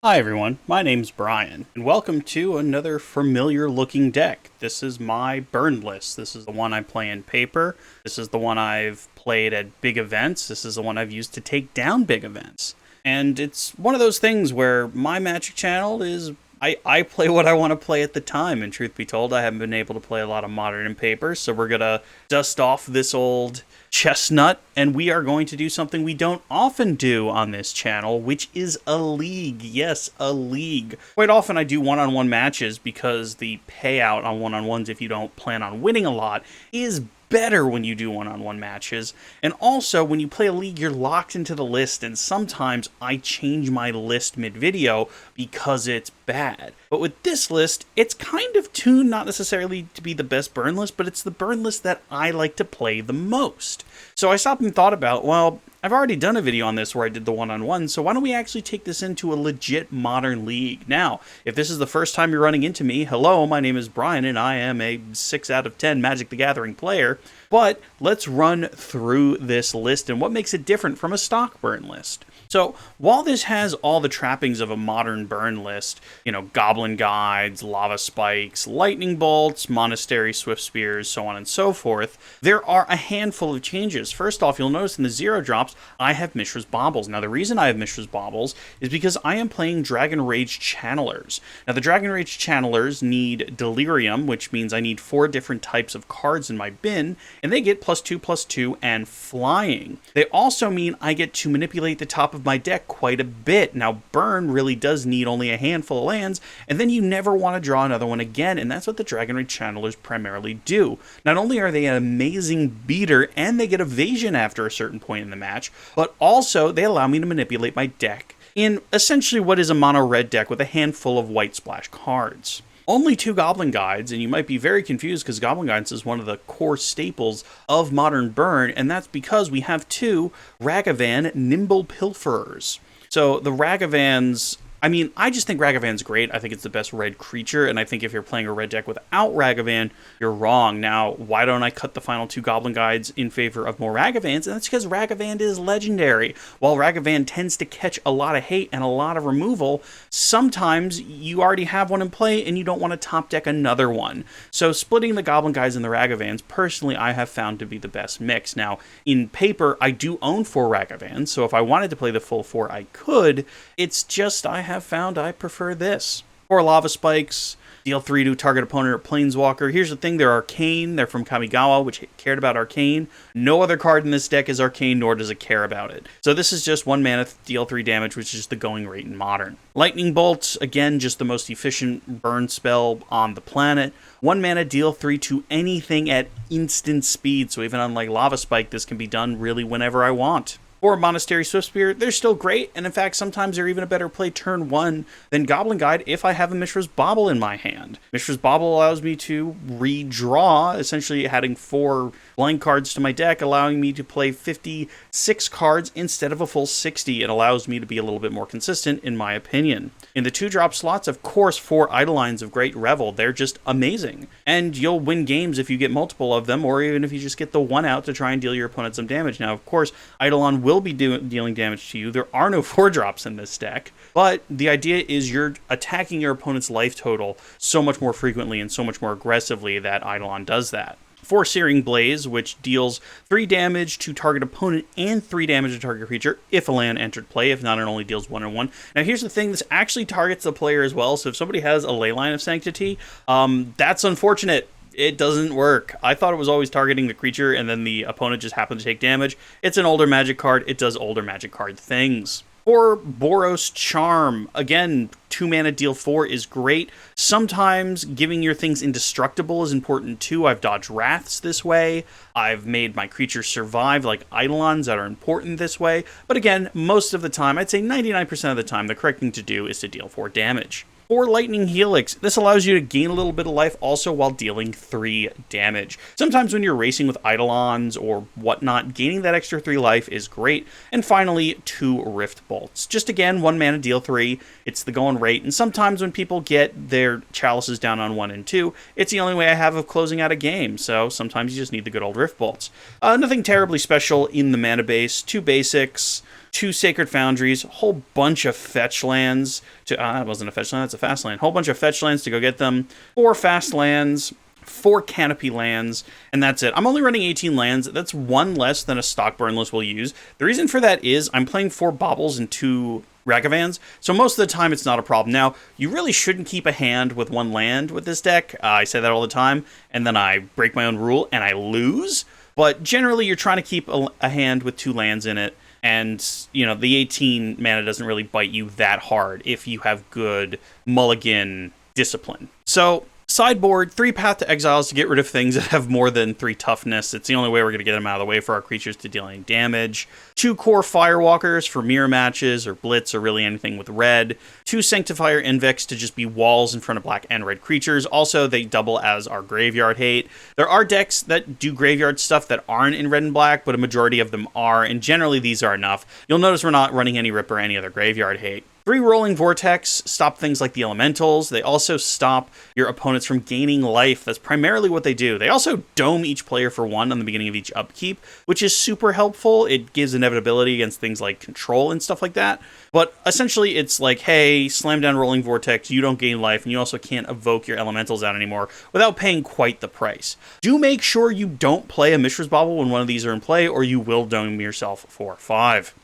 Hi everyone, my name's Brian, and welcome to another familiar looking deck. This is my burn list. This is the one I play in paper. This is the one I've played at big events. This is the one I've used to take down big events. And it's one of those things where my Magic channel is I play what I want to play at the time, and truth be told, I haven't been able to play a lot of Modern in paper, so we're gonna dust off this old chestnut, and we are going to do something we don't often do on this channel, which is a league. Yes, a league. Quite often I do one-on-one matches because the payout on one-on-ones, if you don't plan on winning a lot, is better when you do one-on-one matches. And also, when you play a league, you're locked into the list, and sometimes I change my list mid-video because it's bad. But with this list, it's kind of tuned not necessarily to be the best burn list, but it's the burn list that I like to play the most. So I stopped and thought about, well, I've already done a video on this where I did the one-on-one, so why don't we actually take this into a legit Modern league? Now, if this is the first time you're running into me, hello, my name is Brian, and I am a 6 out of 10 Magic the Gathering player, but let's run through this list and what makes it different from a stock burn list. So, while this has all the trappings of a modern burn list, you know, Goblin Guides, Lava Spikes, Lightning Bolts, Monastery Swift Spears, so on and so forth, there are a handful of changes. First off, you'll notice in the zero drops, I have Mishra's Baubles. Now, the reason I have Mishra's Baubles is because I am playing Dragon Rage Channelers. Now, the Dragon Rage Channelers need Delirium, which means I need 4 different types of cards in my bin, and they get +2/+2 and Flying. They also mean I get to manipulate the top of my deck quite a bit. Now, Burn really does need only a handful of lands, and then you never want to draw another one again, and that's what the Dragon Rage Channelers primarily do. Not only are they an amazing beater, and they get evasion after a certain point in the match, but also they allow me to manipulate my deck in essentially what is a mono red deck with a handful of white splash cards. Only 2 Goblin Guides, and you might be very confused because Goblin Guides is one of the core staples of Modern Burn, and that's because we have 2 Ragavan Nimble Pilferers. So the Ragavans, I mean, I just think Ragavan's great. I think it's the best red creature, and I think if you're playing a red deck without Ragavan, you're wrong. Now, why don't I cut the final 2 Goblin Guides in favor of more Ragavans? And that's because Ragavan is legendary. While Ragavan tends to catch a lot of hate and a lot of removal, sometimes you already have one in play and you don't want to top deck another one. So splitting the Goblin Guides and the Ragavans, personally, I have found to be the best mix. Now, in paper, I do own 4 Ragavans, so if I wanted to play the full 4, I could. It's just I have found I prefer this. 4 Lava Spikes, deal 3 to target opponent or Planeswalker. Here's the thing, they're Arcane, they're from Kamigawa, which cared about Arcane. No other card in this deck is Arcane, nor does it care about it. So this is just 1 mana, deal 3 damage, which is the going rate in Modern. Lightning Bolts, again, just the most efficient burn spell on the planet. 1 mana, deal 3 to anything at instant speed, so even unlike Lava Spike, this can be done really whenever I want. Or Monastery Swift Spear, they're still great, and in fact, sometimes they're even a better play turn 1 than Goblin Guide if I have a Mishra's Bauble in my hand. Mishra's Bauble allows me to redraw, essentially adding 4 blank cards to my deck, allowing me to play 56 cards instead of a full 60. It allows me to be a little bit more consistent, in my opinion. In the 2-drop slots, of course, 4 Eidolons of Great Revel. They're just amazing. And you'll win games if you get multiple of them, or even if you just get the 1 out to try and deal your opponent some damage. Now, of course, Eidolon will be dealing damage to you. There are no 4-drops in this deck, but the idea is you're attacking your opponent's life total so much more frequently and so much more aggressively that Eidolon does that. 4 Searing Blaze, which deals 3 damage to target opponent and 3 damage to target creature if a land entered play. If not, it only deals 1 and 1. Now, here's the thing. This actually targets the player as well, so if somebody has a Leyline of Sanctity, that's unfortunate. It doesn't work. I thought it was always targeting the creature, and then the opponent just happened to take damage. It's an older Magic card. It does older Magic card things. Or Boros Charm. Again, 2 mana, deal 4 is great. Sometimes giving your things indestructible is important too. I've dodged Wraths this way. I've made my creatures survive, like Eidolons, that are important this way. But again, most of the time, I'd say 99% of the time, the correct thing to do is to deal 4 damage. Or Lightning Helix. This allows you to gain a little bit of life also while dealing 3 damage. Sometimes when you're racing with Eidolons or whatnot, gaining that extra 3 life is great. And finally, 2 Rift Bolts. Just again, 1 mana, deal 3. It's the going rate. And sometimes when people get their chalices down on 1 and 2, it's the only way I have of closing out a game. So sometimes you just need the good old Rift Bolts. Nothing terribly special in the mana base. 2 basics. 2 Sacred Foundries, a whole bunch of fetch lands to... that wasn't a fetch land, that's a fast land. Whole bunch of fetch lands to go get them. 4 fast lands, 4 canopy lands, and that's it. I'm only running 18 lands. That's 1 less than a stock burn list will use. The reason for that is I'm playing 4 Baubles and 2 Ragavans, so most of the time it's not a problem. Now, you really shouldn't keep a hand with 1 land with this deck. I say that all the time, and then I break my own rule and I lose. But generally, you're trying to keep a hand with 2 lands in it, and, you know, the 18 mana doesn't really bite you that hard if you have good mulligan discipline. So, sideboard, 3 Path to Exiles to get rid of things that have more than 3 toughness. It's the only way we're going to get them out of the way for our creatures to deal any damage. 2 core Firewalkers for mirror matches or blitz or really anything with red. 2 Sanctifier Invix to just be walls in front of black and red creatures. Also, they double as our graveyard hate. There are decks that do graveyard stuff that aren't in red and black, but a majority of them are, and generally these are enough. You'll notice we're not running any Rip or any other graveyard hate. 3 Rolling Vortex stop things like the elementals. They also stop your opponents from gaining life. That's primarily what they do. They also dome each player for 1 on the beginning of each upkeep, which is super helpful. It gives inevitability against things like control and stuff like that. But essentially, it's like, hey, slam down Rolling Vortex, you don't gain life, and you also can't evoke your elementals out anymore without paying quite the price. Do make sure you don't play a Mishra's Bauble when one of these are in play, or you will dome yourself for 5.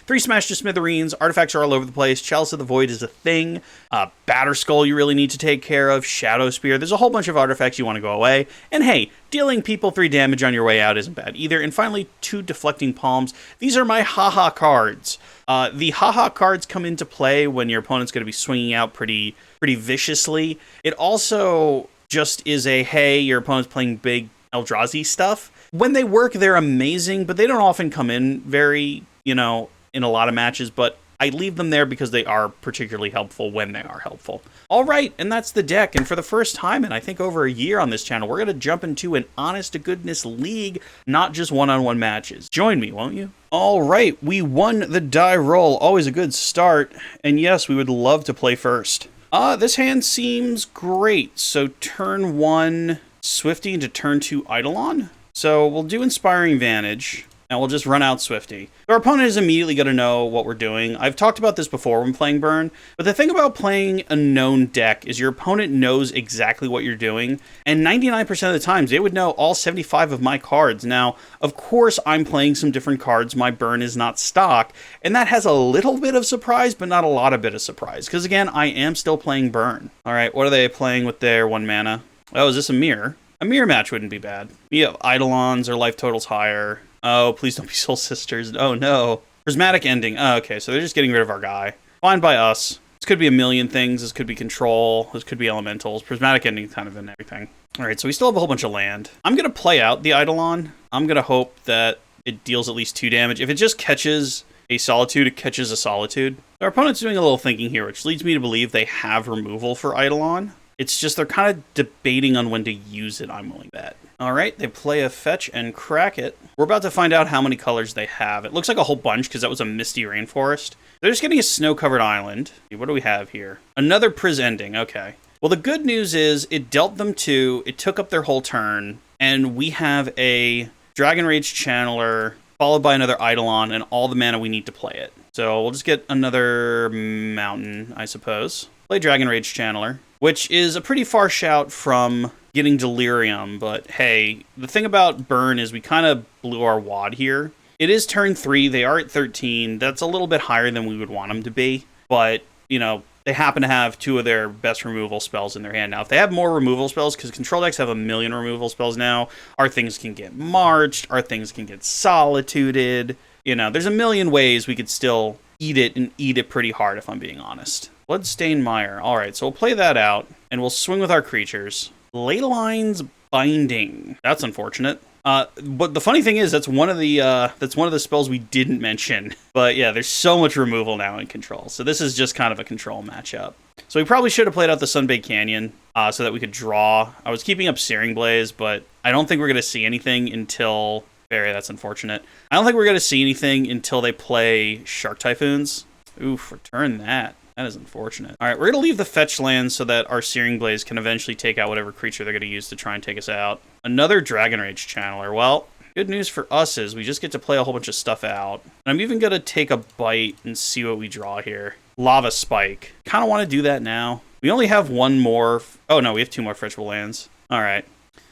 3 Smash to Smithereens. Artifacts are all over the place. Chalice of the Void is a thing. Batterskull you really need to take care of. Shadow Spear. There's a whole bunch of artifacts you want to go away. And hey, dealing people 3 damage on your way out isn't bad either. And finally, 2 Deflecting Palms. These are my haha cards. The haha cards come into play when your opponent's going to be swinging out pretty viciously. It also just is a, hey, your opponent's playing big Eldrazi stuff. When they work, they're amazing, but they don't often come in very, you know, in a lot of matches, but I leave them there because they are particularly helpful when they are helpful. All right, and that's the deck, and for the first time in I think over a year on this channel, we're going to jump into an honest-to-goodness league, not just one-on-one matches. Join me, won't you? All right, we won the die roll. Always a good start, and yes, we would love to play first. This hand seems great, so turn 1 Swifty into turn 2 Eidolon. So we'll do Inspiring Vantage, and we'll just run out Swifty. Our opponent is immediately going to know what we're doing. I've talked about this before when playing Burn, but the thing about playing a known deck is your opponent knows exactly what you're doing, and 99% of the times, they would know all 75 of my cards. Now, of course, I'm playing some different cards. My Burn is not stock, and that has a little bit of surprise, but not a lot of bit of surprise, because again, I am still playing Burn. All right, what are they playing with their 1 mana? Oh, is this a mirror? A mirror match wouldn't be bad. You have Eidolons or life totals higher. Oh, please don't be Soul Sisters. Oh, no. Prismatic Ending. Oh, okay, so they're just getting rid of our guy. Fine by us. This could be a million things. This could be control. This could be elementals. Prismatic Ending kind of in everything. All right, so we still have a whole bunch of land. I'm going to play out the Eidolon. I'm going to hope that it deals at least 2 damage. If it just catches a Solitude, it catches a Solitude. Our opponent's doing a little thinking here, which leads me to believe they have removal for Eidolon. It's just they're kind of debating on when to use it, I'm willing to bet. All right, they play a fetch and crack it. We're about to find out how many colors they have. It looks like a whole bunch because that was a misty rainforest. They're just getting a snow-covered island. What do we have here? Another Pris Ending, okay. Well, the good news is it dealt them 2, it took up their whole turn, and we have a Dragon Rage Channeler followed by another Eidolon and all the mana we need to play it. So we'll just get another mountain, I suppose. Play Dragon Rage Channeler, which is a pretty far shout from getting Delirium, but hey, the thing about Burn is we kind of blew our wad here. It is turn 3, they are at 13, that's a little bit higher than we would want them to be, but, you know, they happen to have 2 of their best removal spells in their hand. Now, if they have more removal spells, because control decks have a million removal spells now, our things can get marched, our things can get solituded, you know, there's a million ways we could still eat it and eat it pretty hard, if I'm being honest. Bloodstained Mire. All right, so we'll play that out, and we'll swing with our creatures. Leyline's Binding. That's unfortunate. But the funny thing is, that's one of the spells we didn't mention. But yeah, there's so much removal now in control, so this is just kind of a control matchup. So we probably should have played out the Sunbathed Canyon so that we could draw. I was keeping up Searing Blaze, but I don't think we're going to see anything until... Very, that's unfortunate. I don't think we're going to see anything until they play Shark Typhoons. Oof, return that. That is unfortunate. All right, we're going to leave the fetch land so that our Searing Blaze can eventually take out whatever creature they're going to use to try and take us out. Another Dragon Rage Channeler. Well, Good news for us is we just get to play a whole bunch of stuff out. And I'm even going to take a bite and see what we draw here. Lava Spike. Kind of want to do that now. We only have one more. Oh, no, we have 2 more fetchable lands. All right.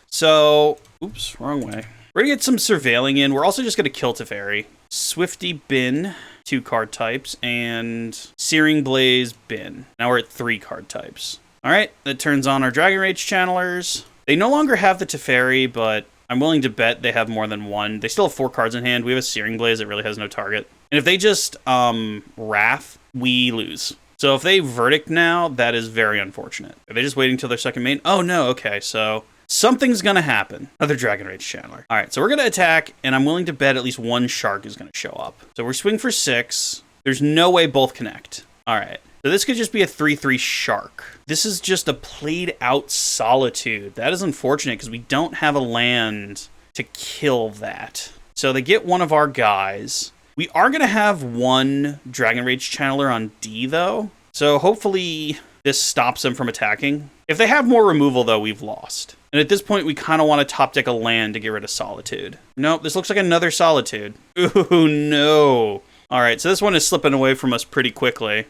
So, oops, wrong way. We're going to get some surveilling in. We're also just going to kill Teferi. Swifty Bin, 2 card types, and Searing Blaze Bin. Now we're at 3 card types. All right, that turns on our Dragon Rage channelers. They no longer have the Teferi, but I'm willing to bet they have more than one. They still have 4 cards in hand. We have a Searing Blaze that really has no target. And if they just Wrath, we lose. So if they Verdict now, that is very unfortunate. Are they just waiting till their second main? Oh, no, okay, so something's going to happen. Another Dragon Rage channeler. All right, so we're going to attack, and I'm willing to bet at least 1 shark is going to show up. So we're swing for 6. There's no way both connect. All right. So this could just be a 3/3 shark. This is just a played out Solitude. That is unfortunate because we don't have a land to kill that. So they get one of our guys. We are going to have 1 Dragon Rage channeler on D though. So hopefully this stops them from attacking. If they have more removal though, we've lost. And at this point, we kind of want to top deck a land to get rid of Solitude. Nope, this looks like another Solitude. Ooh, no. All right, so this one is slipping away from us pretty quickly.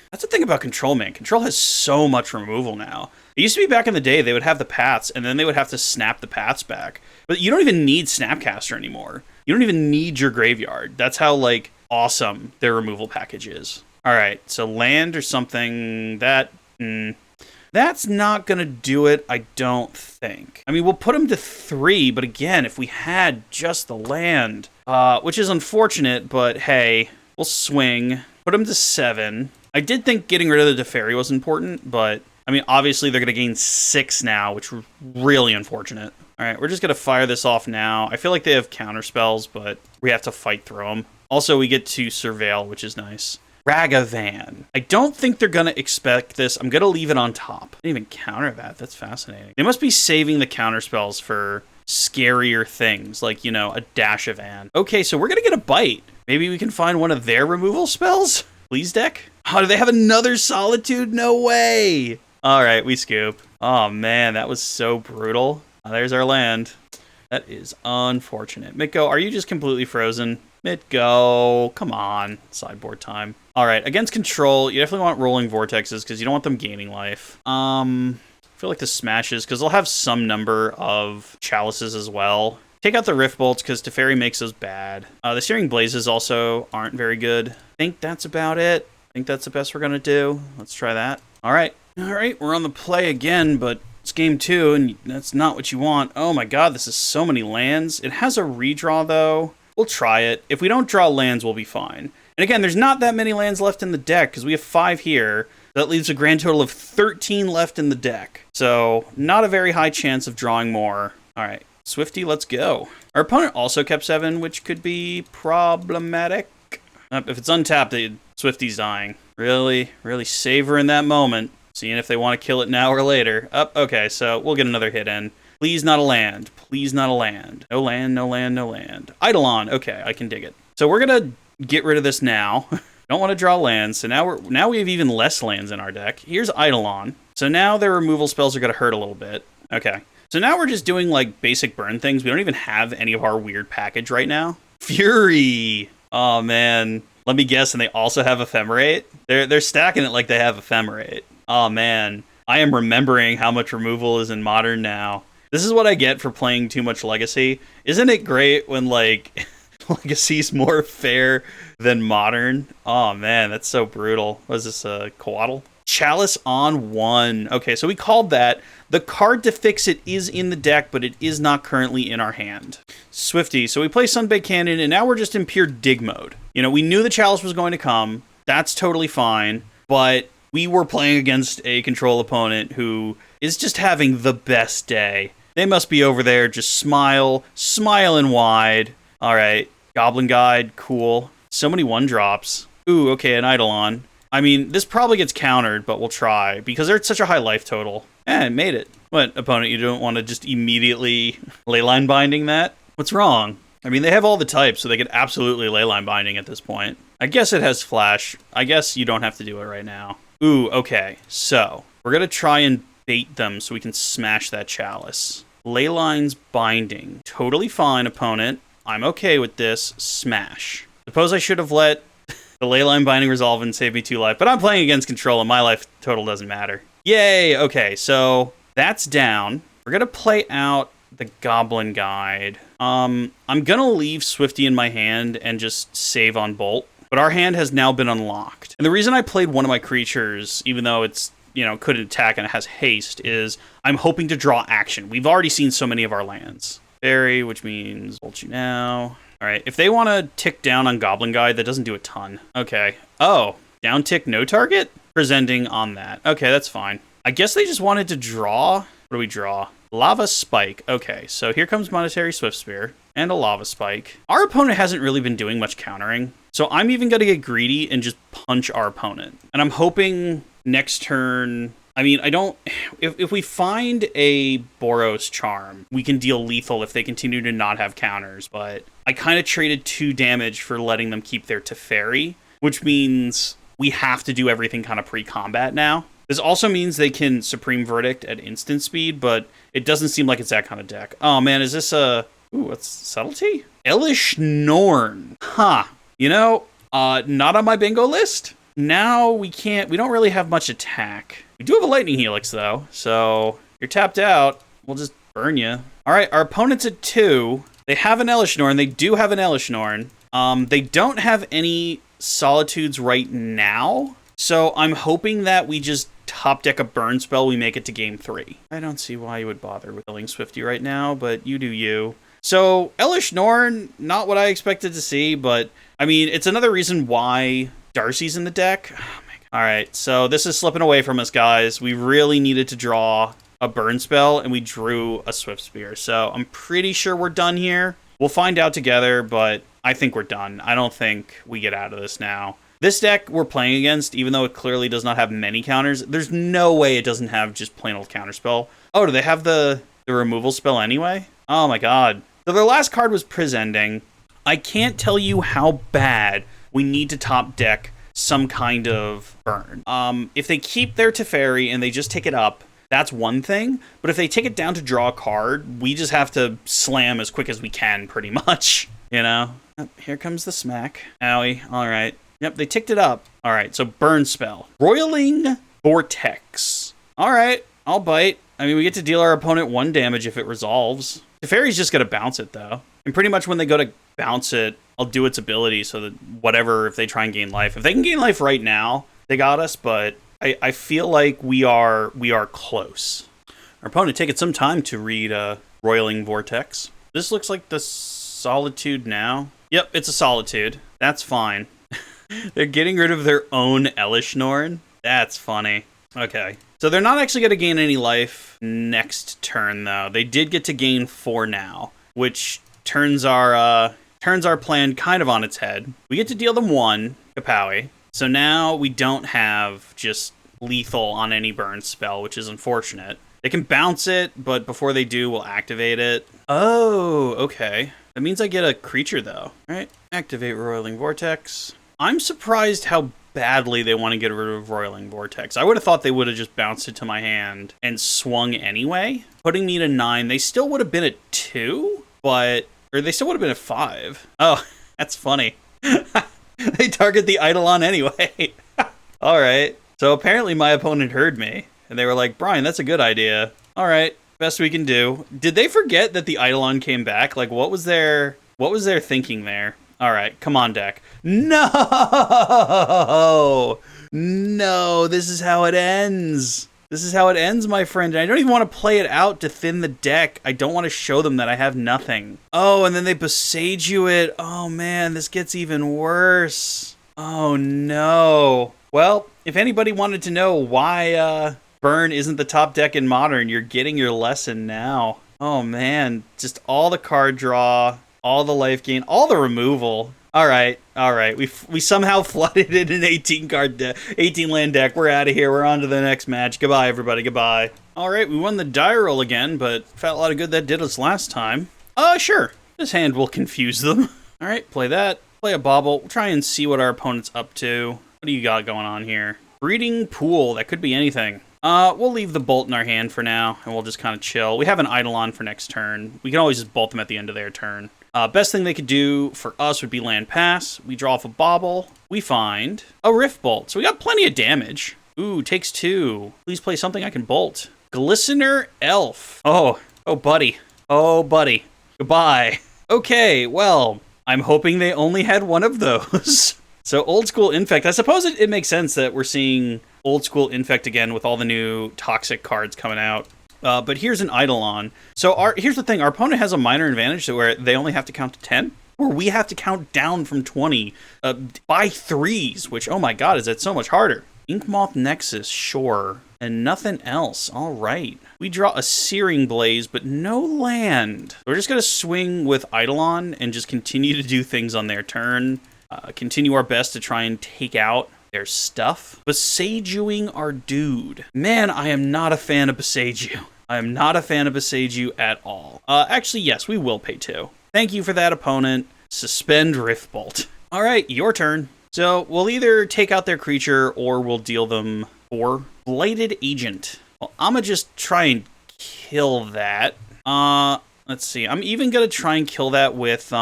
That's the thing about Control, man. Control has so much removal now. It used to be back in the day, they would have the paths, and then they would have to snap the paths back. But you don't even need Snapcaster anymore. You don't even need your graveyard. That's how, like, awesome their removal package is. All right, so land or something, that... that's not going to do it, I don't think. I mean, we'll put him to 3, but again, if we had just the land, which is unfortunate, but hey, we'll swing. Put him to 7. I did think getting rid of the Teferi was important, but, I mean, obviously they're going to gain 6 now, which is really unfortunate. All right, we're just going to fire this off now. I feel like they have counter spells, but we have to fight through them. Also, we get to Surveil, which is nice. Ragavan. I don't think they're going to expect this. I'm going to leave it on top. I didn't even counter that. That's fascinating. They must be saving the counter spells for scarier things, like, you know, a Dashavan. Okay, so we're going to get a bite. Maybe we can find one of their removal spells? Please, deck? Oh, do they have another Solitude? No way! All right, we scoop. Oh, man, that was so brutal. Oh, there's our land. That is unfortunate. Mitgo, are you just completely frozen? Mitgo, come on. Sideboard time. All right, against Control, you definitely want Rolling Vortexes because you don't want them gaining life. I feel like the Smashes, because they'll have some number of Chalices as well. Take out the Rift Bolts because Teferi makes those bad. The Searing Blazes also aren't very good. I think that's about it. I think that's the best we're going to do. Let's try that. All right, we're on the play again, but it's game 2, and that's not what you want. Oh my god, this is so many lands. It has a redraw, though. We'll try it. If we don't draw lands, we'll be fine. And again, there's not that many lands left in the deck, because we have 5 here. That leaves a grand total of 13 left in the deck. So, not a very high chance of drawing more. All right, Swifty, let's go. Our opponent also kept 7, which could be problematic. If it's untapped, Swifty's dying. Really savoring that moment. Seeing if they want to kill it now or later. Okay, so we'll get another hit in. Please not a land. Please not a land. No land, no land, no land. Eidolon. Okay, I can dig it. So we're going to get rid of this now. Don't want to draw lands. So now we have even less lands in our deck. Here's Eidolon. So now their removal spells are going to hurt a little bit. Okay. So now we're just doing like basic burn things. We don't even have any of our weird package right now. Fury. Oh man. Let me guess, and they also have Ephemerate? They're stacking it like they have Ephemerate. Oh man. I am remembering how much removal is in Modern now. This is what I get for playing too much Legacy. Isn't it great when, like, Legacy's more fair than Modern? Oh, man, that's so brutal. What is this, Coatl? Chalice on 1. Okay, so we called that. The card to fix it is in the deck, but it is not currently in our hand. Swifty. So we play Sunbaked Cannon, and now we're just in pure dig mode. You know, we knew the Chalice was going to come. That's totally fine. But we were playing against a Control opponent who is just having the best day. They must be over there just smiling wide. All right, Goblin Guide, cool. So many 1-drops. Ooh, okay, an Eidolon. I mean, this probably gets countered, but we'll try, because they're at such a high life total. It made it. What, opponent, you don't want to just immediately Leyline Binding that? What's wrong? I mean, they have all the types, so they could absolutely Leyline Binding at this point. I guess it has Flash. I guess you don't have to do it right now. Ooh, okay, so we're going to try and bait them so we can smash that Chalice. Leyline's Binding. Totally fine, opponent. I'm okay with this. Smash. Suppose I should have let the Leyline Binding resolve and save me 2 life, but I'm playing against control and my life total doesn't matter. Yay! Okay, so that's down. We're gonna play out the Goblin Guide. I'm gonna leave Swifty in my hand and just save on Bolt, but our hand has now been unlocked. And the reason I played one of my creatures, even though it's, you know, couldn't attack and it has haste, is I'm hoping to draw action. We've already seen so many of our lands. Fairy, which means Bolt you now. All right, if they want to tick down on Goblin Guide, that doesn't do a ton. Okay. Oh, down tick, no target? Presenting on that. Okay, that's fine. I guess they just wanted to draw. What do we draw? Lava Spike. Okay, so here comes Monetary Swiftspear and a Lava Spike. Our opponent hasn't really been doing much countering, so I'm even going to get greedy and just punch our opponent. And I'm hoping next turn... I mean, I don't... If we find a Boros Charm, we can deal lethal if they continue to not have counters, but I kind of traded 2 damage for letting them keep their Teferi, which means we have to do everything kind of pre-combat now. This also means they can Supreme Verdict at instant speed, but it doesn't seem like it's that kind of deck. Oh man, is this a... Ooh, what's Subtlety? Elish Norn. Huh. You know, not on my bingo list. Now we don't really have much attack. We do have a Lightning Helix, though, so you're tapped out. We'll just burn you. All right, our opponent's at 2. They have an Elish Norn. They do have an Elish Norn. They don't have any Solitudes right now, so I'm hoping that we just top deck a burn spell, we make it to game 3. I don't see why you would bother with killing Swifty right now, but you do you. So, Elish Norn, not what I expected to see, but, I mean, it's another reason why Darcy's in the deck. Oh my God. All right, so this is slipping away from us, guys. We really needed to draw a burn spell, and we drew a Swiftspear. So I'm pretty sure we're done here. We'll find out together, but I think we're done. I don't think we get out of this now. This deck we're playing against, even though it clearly does not have many counters, there's no way it doesn't have just plain old counterspell. Oh, do they have the removal spell anyway? Oh my God. So their last card was Prisending. I can't tell you how bad we need to top deck some kind of burn. If they keep their Teferi and they just take it up, that's one thing. But if they take it down to draw a card, we just have to slam as quick as we can, pretty much. You know? Here comes the smack. Owie. All right. Yep, they ticked it up. All right, so burn spell. Roiling Vortex. All right, I'll bite. I mean, we get to deal our opponent 1 damage if it resolves. Teferi's just going to bounce it, though. And pretty much when they go to bounce it, I'll do its ability so that whatever, if they try and gain life. If they can gain life right now, they got us, but I feel like we are close. Our opponent taking some time to read Roiling Vortex. This looks like the Solitude now. Yep, it's a Solitude. That's fine. They're getting rid of their own Elish Norn. That's funny. Okay. So they're not actually going to gain any life next turn, though. They did get to gain 4 now, which turns our plan kind of on its head. We get to deal them 1, Kapowie. So now we don't have just lethal on any burn spell, which is unfortunate. They can bounce it, but before they do, we'll activate it. Oh, okay. That means I get a creature, though. All right, activate Roiling Vortex. I'm surprised how badly they want to get rid of Roiling Vortex. I would have thought they would have just bounced it to my hand and swung anyway. Putting me to 9, they still would have been at 2, but... Or they still would have been at 5. Oh, that's funny. They target the Eidolon anyway. All right. So apparently my opponent heard me, and they were like, Brian, that's a good idea. All right, best we can do. Did they forget that the Eidolon came back? Like, what was their thinking there? All right, come on, deck. No! No, this is how it ends. This is how it ends, my friend. And I don't even want to play it out to thin the deck. I don't want to show them that I have nothing. Oh, and then they Besage you it. Oh, man, this gets even worse. Oh, no. Well, if anybody wanted to know why Burn isn't the top deck in Modern, you're getting your lesson now. Oh, man, just all the card draw, all the life gain, all the removal. All right. We somehow flooded in an 18 land deck. We're out of here. We're on to the next match. Goodbye, everybody. Goodbye. All right, we won the die roll again, but felt a lot of good that did us last time. Sure. This hand will confuse them. All right, play that. Play a bauble. We'll try and see what our opponent's up to. What do you got going on here? Breeding Pool. That could be anything. We'll leave the Bolt in our hand for now, and we'll just kind of chill. We have an Eidolon for next turn. We can always just bolt them at the end of their turn. Best thing they could do for us would be land pass. We draw off a bauble. We find a Rift Bolt. So we got plenty of damage. Ooh, takes 2. Please play something I can bolt. Glistener Elf. Oh, buddy. Oh, buddy. Goodbye. Okay, well, I'm hoping they only had one of those. So old school Infect. I suppose it makes sense that we're seeing old school Infect again with all the new toxic cards coming out. But here's an Eidolon. So here's the thing. Our opponent has a minor advantage where they only have to count to 10. Or we have to count down from 20 by 3s, which, oh my god, is that so much harder. Inkmoth Nexus, sure. And nothing else. All right. We draw a Searing Blaze, but no land. We're just going to swing with Eidolon and just continue to do things on their turn. Continue our best to try and take out their stuff. Besejuing our dude. Man, I am not a fan of Beseju. I am not a fan of Beseju at all. Actually, yes, we will pay 2. Thank you for that, opponent. Suspend Rift Bolt. All right, your turn. So we'll either take out their creature or we'll deal them 4. Blighted Agent. Well, I'm gonna just try and kill that. Let's see. I'm even gonna try and kill that with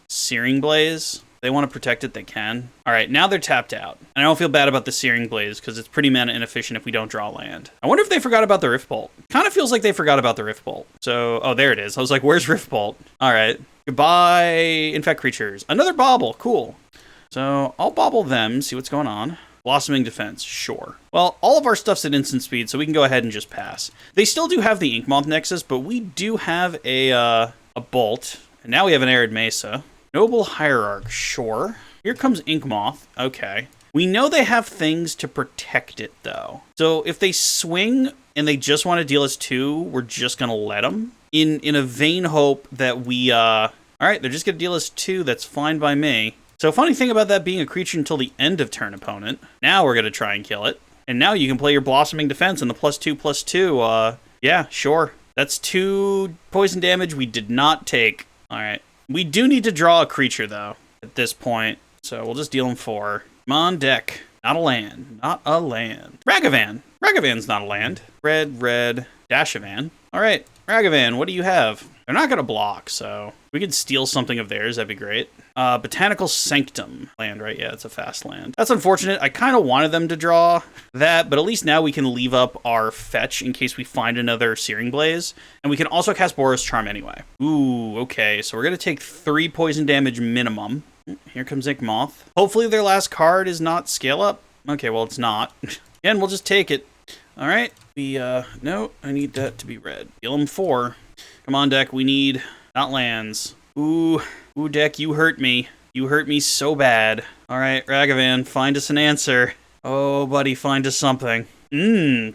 Searing Blaze. If they want to protect it, they can. All right, now they're tapped out. And I don't feel bad about the Searing Blaze because it's pretty mana inefficient if we don't draw land. I wonder if they forgot about the Rift Bolt. Kind of feels like they forgot about the Rift Bolt. So, oh, there it is. I was like, where's Rift Bolt? All right. Goodbye, Infect Creatures. Another Bauble. Cool. So I'll bauble them, see what's going on. Blossoming Defense, sure. Well, all of our stuff's at instant speed, so we can go ahead and just pass. They still do have the Inkmoth Nexus, but we do have a Bolt. And now we have an Arid Mesa. Noble Hierarch, sure. Here comes Inkmoth. Okay. We know they have things to protect it, though. So if they swing and they just want to deal us 2, we're just going to let them. In a vain hope that we... All right, they're just going to deal us 2. That's fine by me. So funny thing about that being a creature until the end of turn, opponent. Now we're going to try and kill it. And now you can play your Blossoming Defense and the +2/+2. Yeah, sure. That's 2 poison damage we did not take. All right. We do need to draw a creature, though, at this point. So we'll just deal them 4. Come on, deck. Not a land. Not a land. Ragavan. Ragavan's not a land. Red, Dashavan. All right, Ragavan, what do you have? They're not going to block, so we could steal something of theirs. That'd be great. Botanical Sanctum. Land, right? Yeah, it's a fast land. That's unfortunate. I kind of wanted them to draw that, but at least now we can leave up our fetch in case we find another Searing Blaze. And we can also cast Boros Charm anyway. Ooh, okay. So we're going to take 3 poison damage minimum. Here comes Inkmoth. Hopefully their last card is not Scale Up. Okay, well, it's not. Again, we'll just take it. All right. No, I need that to be red. Deal them 4. Come on, deck. We need not lands. Ooh, deck, you hurt me. You hurt me so bad. All right, Ragavan, find us an answer. Oh, buddy, find us something.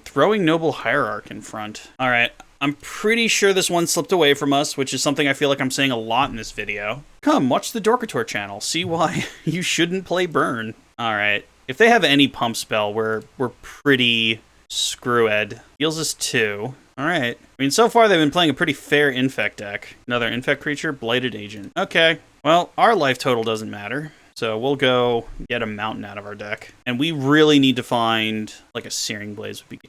Throwing Noble Hierarch in front. All right, I'm pretty sure this one slipped away from us, which is something I feel like I'm saying a lot in this video. Come, watch the Dorkator channel. See why you shouldn't play Burn. All right, if they have any pump spell, we're pretty screwed. Heals us 2. All right. I mean, so far they've been playing a pretty fair Infect deck. Another Infect creature, Blighted Agent. Okay. Well, our life total doesn't matter. So we'll go get a Mountain out of our deck. And we really need to find, like, a Searing Blaze would be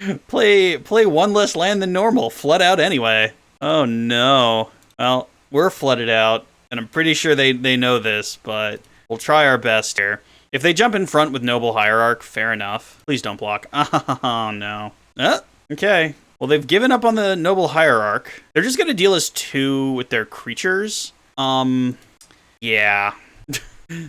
good. Play 1 less land than normal. Flood out anyway. Oh, no. Well, we're flooded out. And I'm pretty sure they know this, but we'll try our best here. If they jump in front with Noble Hierarch, fair enough. Please don't block. Oh, no. Okay. Well, they've given up on the Noble Hierarch. They're just going to deal us 2 with their creatures. Yeah.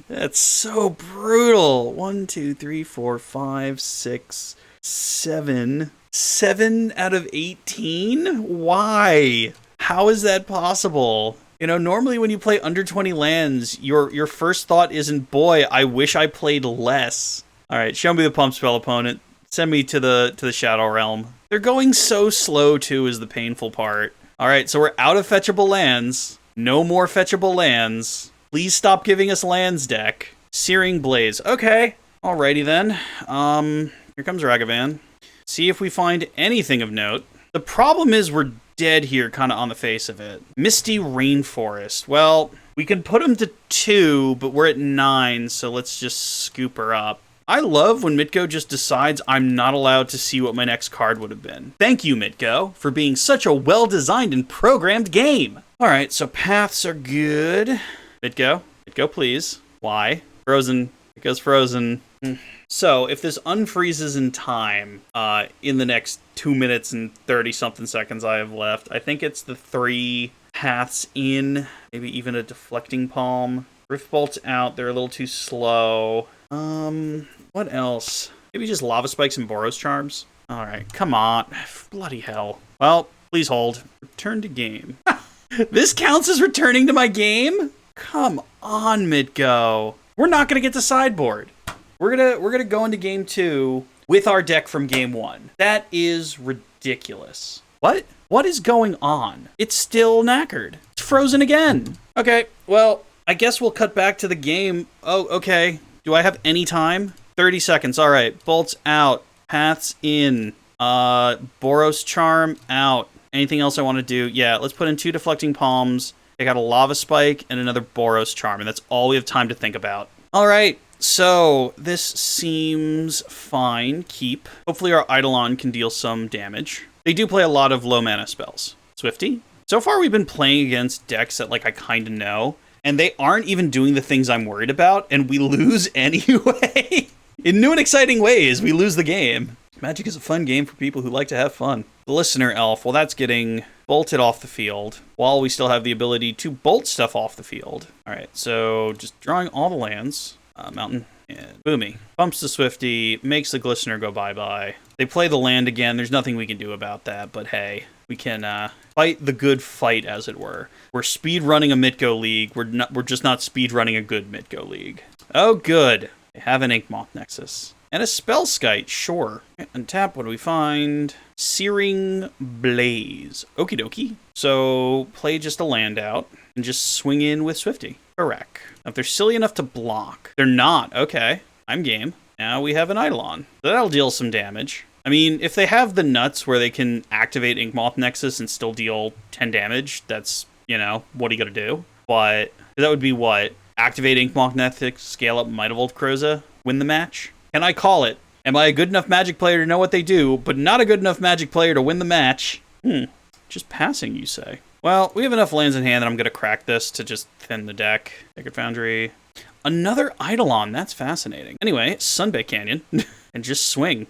That's so brutal. 1, 2, 3, 4, 5, 6, 7. 7 out of 18? Why? How is that possible? You know, normally when you play under 20 lands, your first thought isn't, boy, I wish I played less. All right, show me the pump spell, opponent. Send me to the Shadow Realm. They're going so slow, too, is the painful part. All right, so we're out of fetchable lands. No more fetchable lands. Please stop giving us lands, deck. Searing Blaze. Okay. Alrighty, then. Here comes Ragavan. See if we find anything of note. The problem is we're dead here, kind of on the face of it. Misty Rainforest. Well, we can put him to 2, but we're at 9, so let's just scoop her up. I love when Mitko just decides I'm not allowed to see what my next card would have been. Thank you, Mitko, for being such a well-designed and programmed game. All right, so paths are good. Bitgo, please. Why? Frozen. It goes frozen. So if this unfreezes in time, in the next 2 minutes and 30-something seconds I have left, I think it's the 3 paths in, maybe even a deflecting palm. Rift bolts out, they're a little too slow. What else? Maybe just lava spikes and Boros charms. All right, come on. Bloody hell. Well, please hold. Return to game. This counts as returning to my game? Come on, Midgo. We're not gonna get to sideboard. We're gonna go into game 2 with our deck from game 1. That is ridiculous. What is going on? It's still knackered. It's frozen again. Okay, well, I guess we'll cut back to the game. Oh, okay. Do I have any time? 30 seconds. All right. Bolts out. Paths in. Boros charm out. Anything else I want to do? Yeah, let's put in 2 deflecting palms. I got a lava spike and another Boros charm, and that's all we have time to think about. All right. So this seems fine. Keep. Hopefully our Eidolon can deal some damage. They do play a lot of low mana spells. Swifty. So far we've been playing against decks that like I kind of know, and they aren't even doing the things I'm worried about, and we lose anyway. In new and exciting ways, we lose the game. Magic is a fun game for people who like to have fun. The Listener Elf, well, that's getting bolted off the field, while we still have the ability to bolt stuff off the field. All right, so just drawing all the lands. Mountain, and Boomy. Bumps the Swifty, makes the Glistener go bye-bye. They play the land again. There's nothing we can do about that, but hey, we can fight the good fight, as it were. We're speed-running a Mitgo League. We're just not speed-running a good Mitgo League. Oh, good. They have an Inkmoth Nexus. And a Spellskite, sure. Untap, what do we find? Searing Blaze. Okie dokie. So, play just a land out, and just swing in with Swifty. Correct. If they're silly enough to block. They're not. Okay. I'm game. Now we have an Eidolon. That'll deal some damage. I mean, if they have the nuts where they can activate Inkmoth Nexus and still deal 10 damage, that's, you know, what are you gonna do? But that would be what? Activate Inkmoth Nexus, scale up Might of Old Kroza, win the match? Can I call it? Am I a good enough Magic player to know what they do, but not a good enough Magic player to win the match? Just passing, you say? Well, we have enough lands in hand that I'm going to crack this to just thin the deck. Sacred Foundry. Another Eidolon. That's fascinating. Anyway, Sunbake Canyon. And just swing.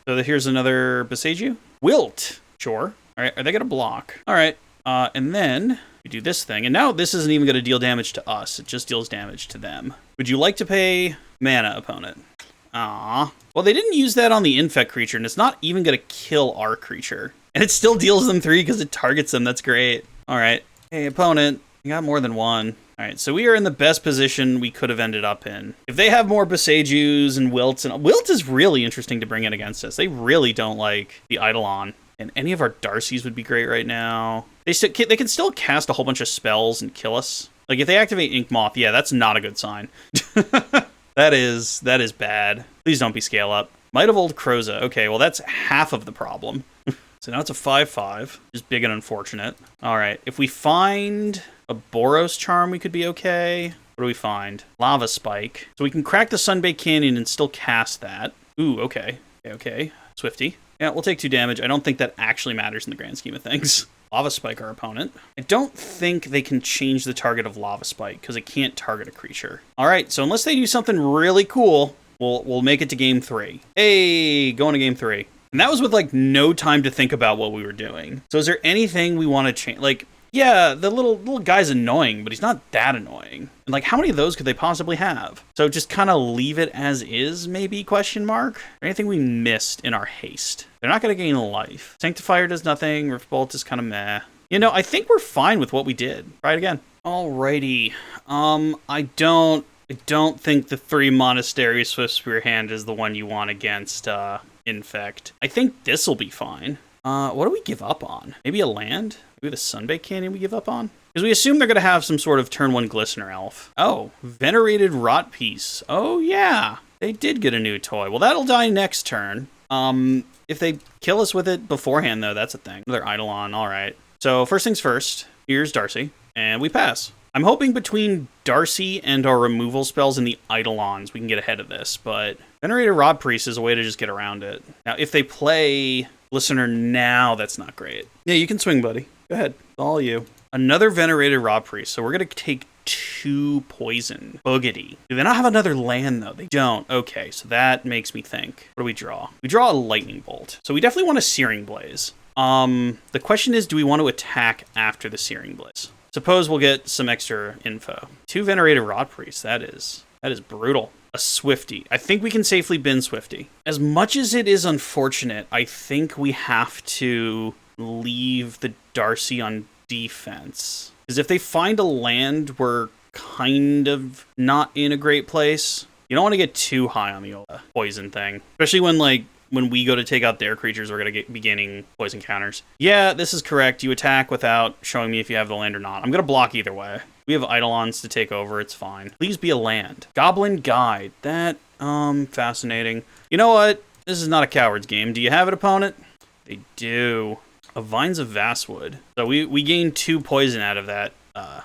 So here's another Beseiju. Wilt. Sure. All right. Are they going to block? All right. And then we do this thing. And now this isn't even going to deal damage to us. It just deals damage to them. Would you like to pay mana, opponent? Aww. Well, they didn't use that on the infect creature, and it's not even going to kill our creature. And it still deals them 3 because it targets them. That's great. All right. Hey, opponent, you got more than one. All right, so we are in the best position we could have ended up in. If they have more Beseijus and Wilts, and Wilt is really interesting to bring in against us. They really don't like the Eidolon. And any of our Darcys would be great right now. They can still cast a whole bunch of spells and kill us. Like, if they activate Inkmoth, yeah, that's not a good sign. That is bad. Please don't be scale up. Might of Old Kroza. Okay, well, that's half of the problem. So now it's a 5/5. Just big and unfortunate. All right, if we find a Boros Charm, we could be okay. What do we find? Lava Spike. So we can crack the Sunbake Canyon and still cast that. Ooh, okay. Okay. Swifty. Yeah, we'll take 2 damage. I don't think that actually matters in the grand scheme of things. Lava Spike our opponent. I don't think they can change the target of Lava Spike because it can't target a creature. All right, so unless they do something really cool, we'll make it to game 3. Hey, going to game 3. And that was with, like, no time to think about what we were doing. So is there anything we want to change? Like, yeah, the little guy's annoying, but he's not that annoying. And, like, how many of those could they possibly have? So just kind of leave it as is, maybe, question mark? Anything we missed in our haste? They're not going to gain life. Sanctifier does nothing. Rift Bolt is kind of meh. You know, I think we're fine with what we did. Try it again. Alrighty. I don't think the 3 Monastery Swift Spear hand is the one you want against, Infect. I think this will be fine. What do we give up on? Maybe a land? Maybe the Sunbake Canyon we give up on? Because we assume they're going to have some sort of turn 1 Glistener Elf. Oh, Venerated Rot Piece. Oh, yeah. They did get a new toy. Well, that'll die next turn. If they kill us with it beforehand, though, that's a thing. Another Eidolon. All right. So first things first. Here's Darcy. And we pass. I'm hoping between Darcy and our removal spells and the Eidolons, we can get ahead of this, but Venerated Rod Priest is a way to just get around it. Now, if they play Listener now, that's not great. Yeah, you can swing, buddy. Go ahead. It's all you. Another Venerated Raw Priest. So we're going to take 2 poison. Boogity. Do they not have another land, though? They don't. Okay, so that makes me think. What do we draw? We draw a Lightning Bolt. So we definitely want a Searing Blaze. The question is, do we want to attack after the Searing Blaze? Suppose we'll get some extra info. 2 Venerated Rod Priests. That is brutal. A Swifty. I think we can safely bin Swifty. As much as it is unfortunate, I think we have to leave the Darcy on defense. Because if they find a land, we're kind of not in a great place. You don't want to get too high on the poison thing. Especially when we go to take out their creatures, we're going to be gaining poison counters. Yeah, this is correct. You attack without showing me if you have the land or not. I'm going to block either way. We have Eidolons to take over. It's fine. Please be a land. Goblin Guide. That, fascinating. You know what? This is not a coward's game. Do you have an opponent? They do. A Vines of Vastwood. So we gain 2 poison out of that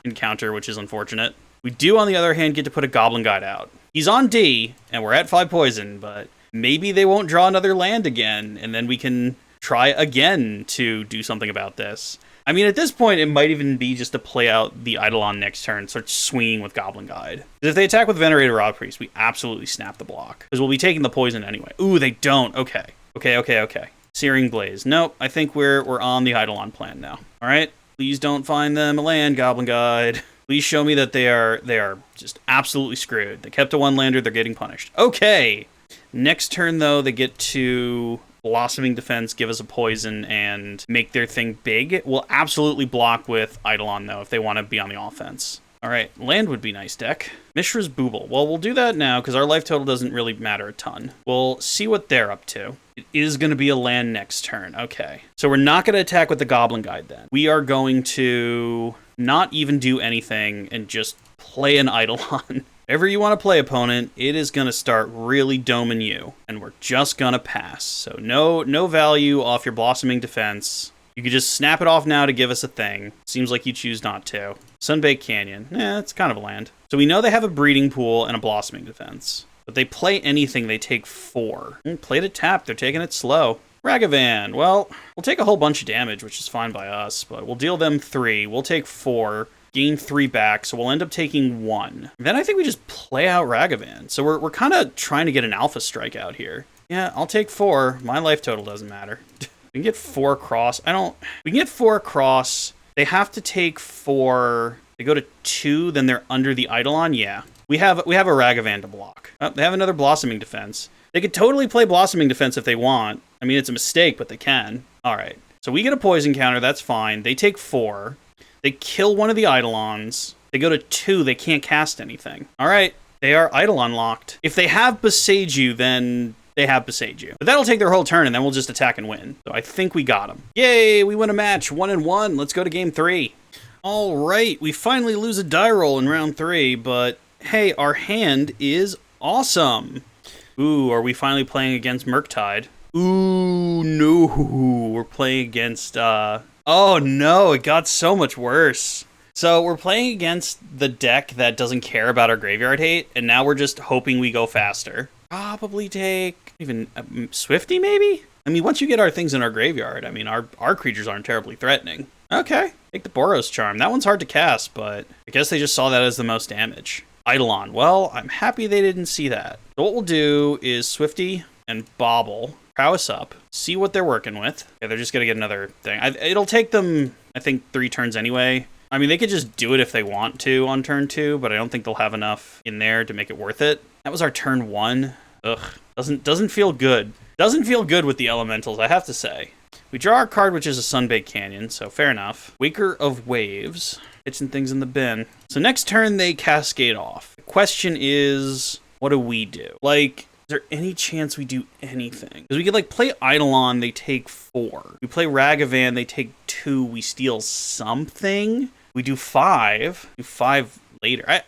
encounter, which is unfortunate. We do, on the other hand, get to put a Goblin Guide out. He's on D, and we're at 5 poison, but maybe they won't draw another land again, and then we can try again to do something about this. I mean, at this point, it might even be just to play out the Eidolon next turn, start swinging with Goblin Guide. Because if they attack with Venerated Rod Priest, we absolutely snap the block. Because we'll be taking the poison anyway. Ooh, they don't. Okay. Okay. Searing Blaze. Nope, I think we're on the Eidolon plan now. All right? Please don't find them a land, Goblin Guide. Please show me that they are just absolutely screwed. They kept a 1-lander, they're getting punished. Okay! Next turn, though, they get to Blossoming Defense, give us a poison, and make their thing big. We'll absolutely block with Eidolon, though, if they want to be on the offense. All right, land would be nice, deck. Mishra's Booble. Well, we'll do that now, because our life total doesn't really matter a ton. We'll see what they're up to. It is going to be a land next turn. Okay. So we're not going to attack with the Goblin Guide, then. We are going to not even do anything and just play an Eidolon. Wherever you want to play, opponent, it is going to start really doming you, and we're just going to pass. So no value off your Blossoming Defense. You could just snap it off now to give us a thing. Seems like you choose not to. Sunbaked Canyon. It's kind of a land. So we know they have a Breeding Pool and a Blossoming Defense. But they play anything, they take 4. Play to tap, they're taking it slow. Ragavan. Well, we'll take a whole bunch of damage, which is fine by us, but we'll deal them 3. We'll take 4. Gain 3 back, so we'll end up taking 1. Then I think we just play out Ragavan. So we're kind of trying to get an alpha strike out here. Yeah, I'll take 4. My life total doesn't matter. We can get 4 across. We can get 4 across. They have to take 4. They go to 2, then they're under the Eidolon. Yeah. We have a Ragavan to block. Oh, they have another Blossoming Defense. They could totally play Blossoming Defense if they want. I mean, it's a mistake, but they can. All right. So we get a poison counter. That's fine. They take 4. They kill one of the Eidolons. They go to 2. They can't cast anything. All right. They are Eidolon locked. If they have Besage You, then they have Besage You. But that'll take their whole turn, and then we'll just attack and win. So I think we got them. Yay, we win a match. 1-1. Let's go to game 3. All right. We finally lose a die roll in round 3, but hey, our hand is awesome. Ooh, are we finally playing against Murktide? Ooh, no. We're playing against, oh no, it got so much worse. So we're playing against the deck that doesn't care about our graveyard hate, and now we're just hoping we go faster. Probably take even Swifty, maybe? I mean, once you get our things in our graveyard, I mean, our creatures aren't terribly threatening. Okay, take the Boros Charm. That one's hard to cast, but I guess they just saw that as the most damage. Eidolon. Well, I'm happy they didn't see that. So what we'll do is Swifty and Bobble, prowess up, see what they're working with. Yeah, they're just going to get another thing. It'll take them, I think, 3 turns anyway. I mean, they could just do it if they want to on turn 2, but I don't think they'll have enough in there to make it worth it. That was our turn 1. Ugh, doesn't feel good. Doesn't feel good with the elementals, I have to say. We draw our card, which is a Sunbaked Canyon, so fair enough. Waker of Waves. Pitching things in the bin. So next turn, they cascade off. The question is, what do we do? Like, is there any chance we do anything? Because we could, like, play Eidolon, they take 4. We play Ragavan, they take 2. We steal something. We do 5. Do 5 later.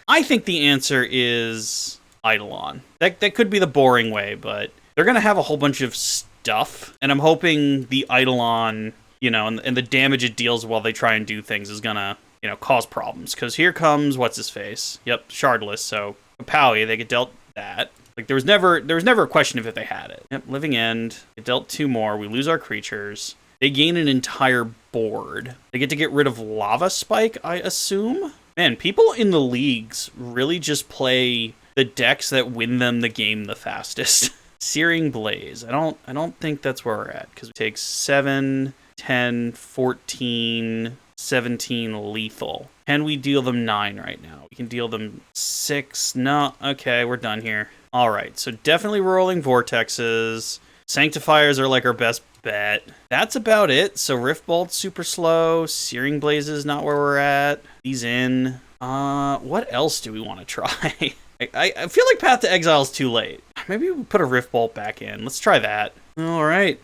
I think the answer is Eidolon. That could be the boring way, but they're going to have a whole bunch of stuff. And I'm hoping the Eidolon, you know, and the damage it deals while they try and do things is gonna, you know, cause problems. Because here comes what's-his-face. Yep, Shardless, so Kapawi, they get dealt that. Like, there was never a question of if they had it. Yep, Living End. Get dealt 2 more. We lose our creatures. They gain an entire board. They get to get rid of Lava Spike, I assume? Man, people in the leagues really just play the decks that win them the game the fastest. Searing Blaze. I don't think that's where we're at, because it takes 7, 10, 14, 17 lethal. Can we deal them 9 right now? We can deal them 6. No, okay, we're done here. All right, so definitely rolling Vortexes. Sanctifiers are like our best bet. That's about it. So Rift Bolt's super slow. Searing Blaze is not where we're at. These in. What else do we want to try? I feel like Path to Exile is too late. Maybe we put a Rift Bolt back in. Let's try that. All right.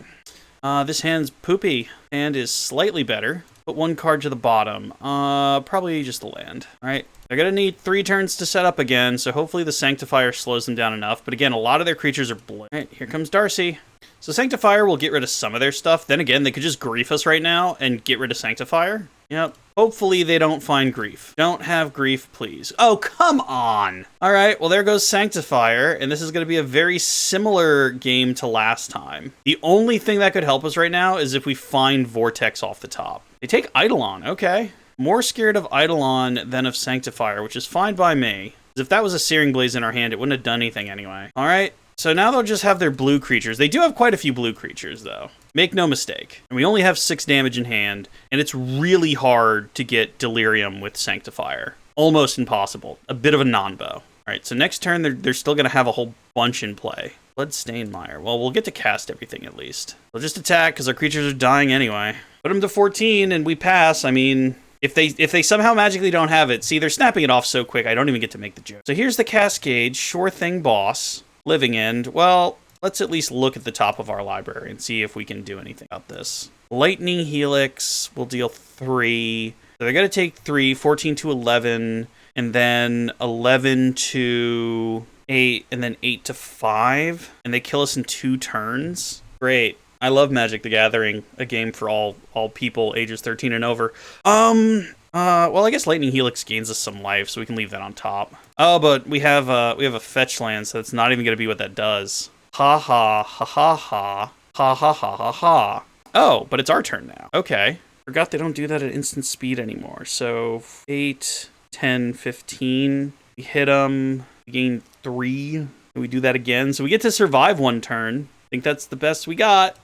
This hand's poopy. Hand is slightly better. Put 1 card to the bottom. Probably just the land. All right. They're going to need 3 turns to set up again, so hopefully the Sanctifier slows them down enough. But again, a lot of their creatures are blue. All right, here comes Darcy. So Sanctifier will get rid of some of their stuff. Then again, they could just grief us right now and get rid of Sanctifier. Yep. Hopefully they don't find grief. Don't have grief, please. Oh, come on! All right, well, there goes Sanctifier, and this is going to be a very similar game to last time. The only thing that could help us right now is if we find Vortex off the top. They take Eidolon, okay. More scared of Eidolon than of Sanctifier, which is fine by me. If that was a Searing Blaze in our hand, it wouldn't have done anything anyway. All right, so now they'll just have their blue creatures. They do have quite a few blue creatures, though. Make no mistake. And we only have 6 damage in hand, and it's really hard to get Delirium with Sanctifier. Almost impossible. A bit of a non-bow. All right, so next turn, they're still going to have a whole bunch in play. Bloodstainmire. Well, we'll get to cast everything at least. We'll just attack, because our creatures are dying anyway. Put them to 14, and we pass. I mean, if they somehow magically don't have it, see, they're snapping it off so quick, I don't even get to make the joke. So here's the Cascade, Sure Thing Boss, Living End. Well, let's at least look at the top of our library and see if we can do anything about this. Lightning Helix will deal 3. So they're going to take 3, 14 to 11, and then 11 to 8, and then 8 to 5. And they kill us in 2 turns. Great. I love Magic the Gathering, a game for all people ages 13 and over. Well, I guess Lightning Helix gains us some life, so we can leave that on top. Oh, but we have a fetch land, so it's not even going to be what that does. Ha ha ha ha ha ha ha ha ha ha. Oh, but it's our turn now. Okay. Forgot they don't do that at instant speed anymore. So 8, 10, 15. We hit them. We gain 3. And we do that again. So we get to survive 1 turn. I think that's the best we got.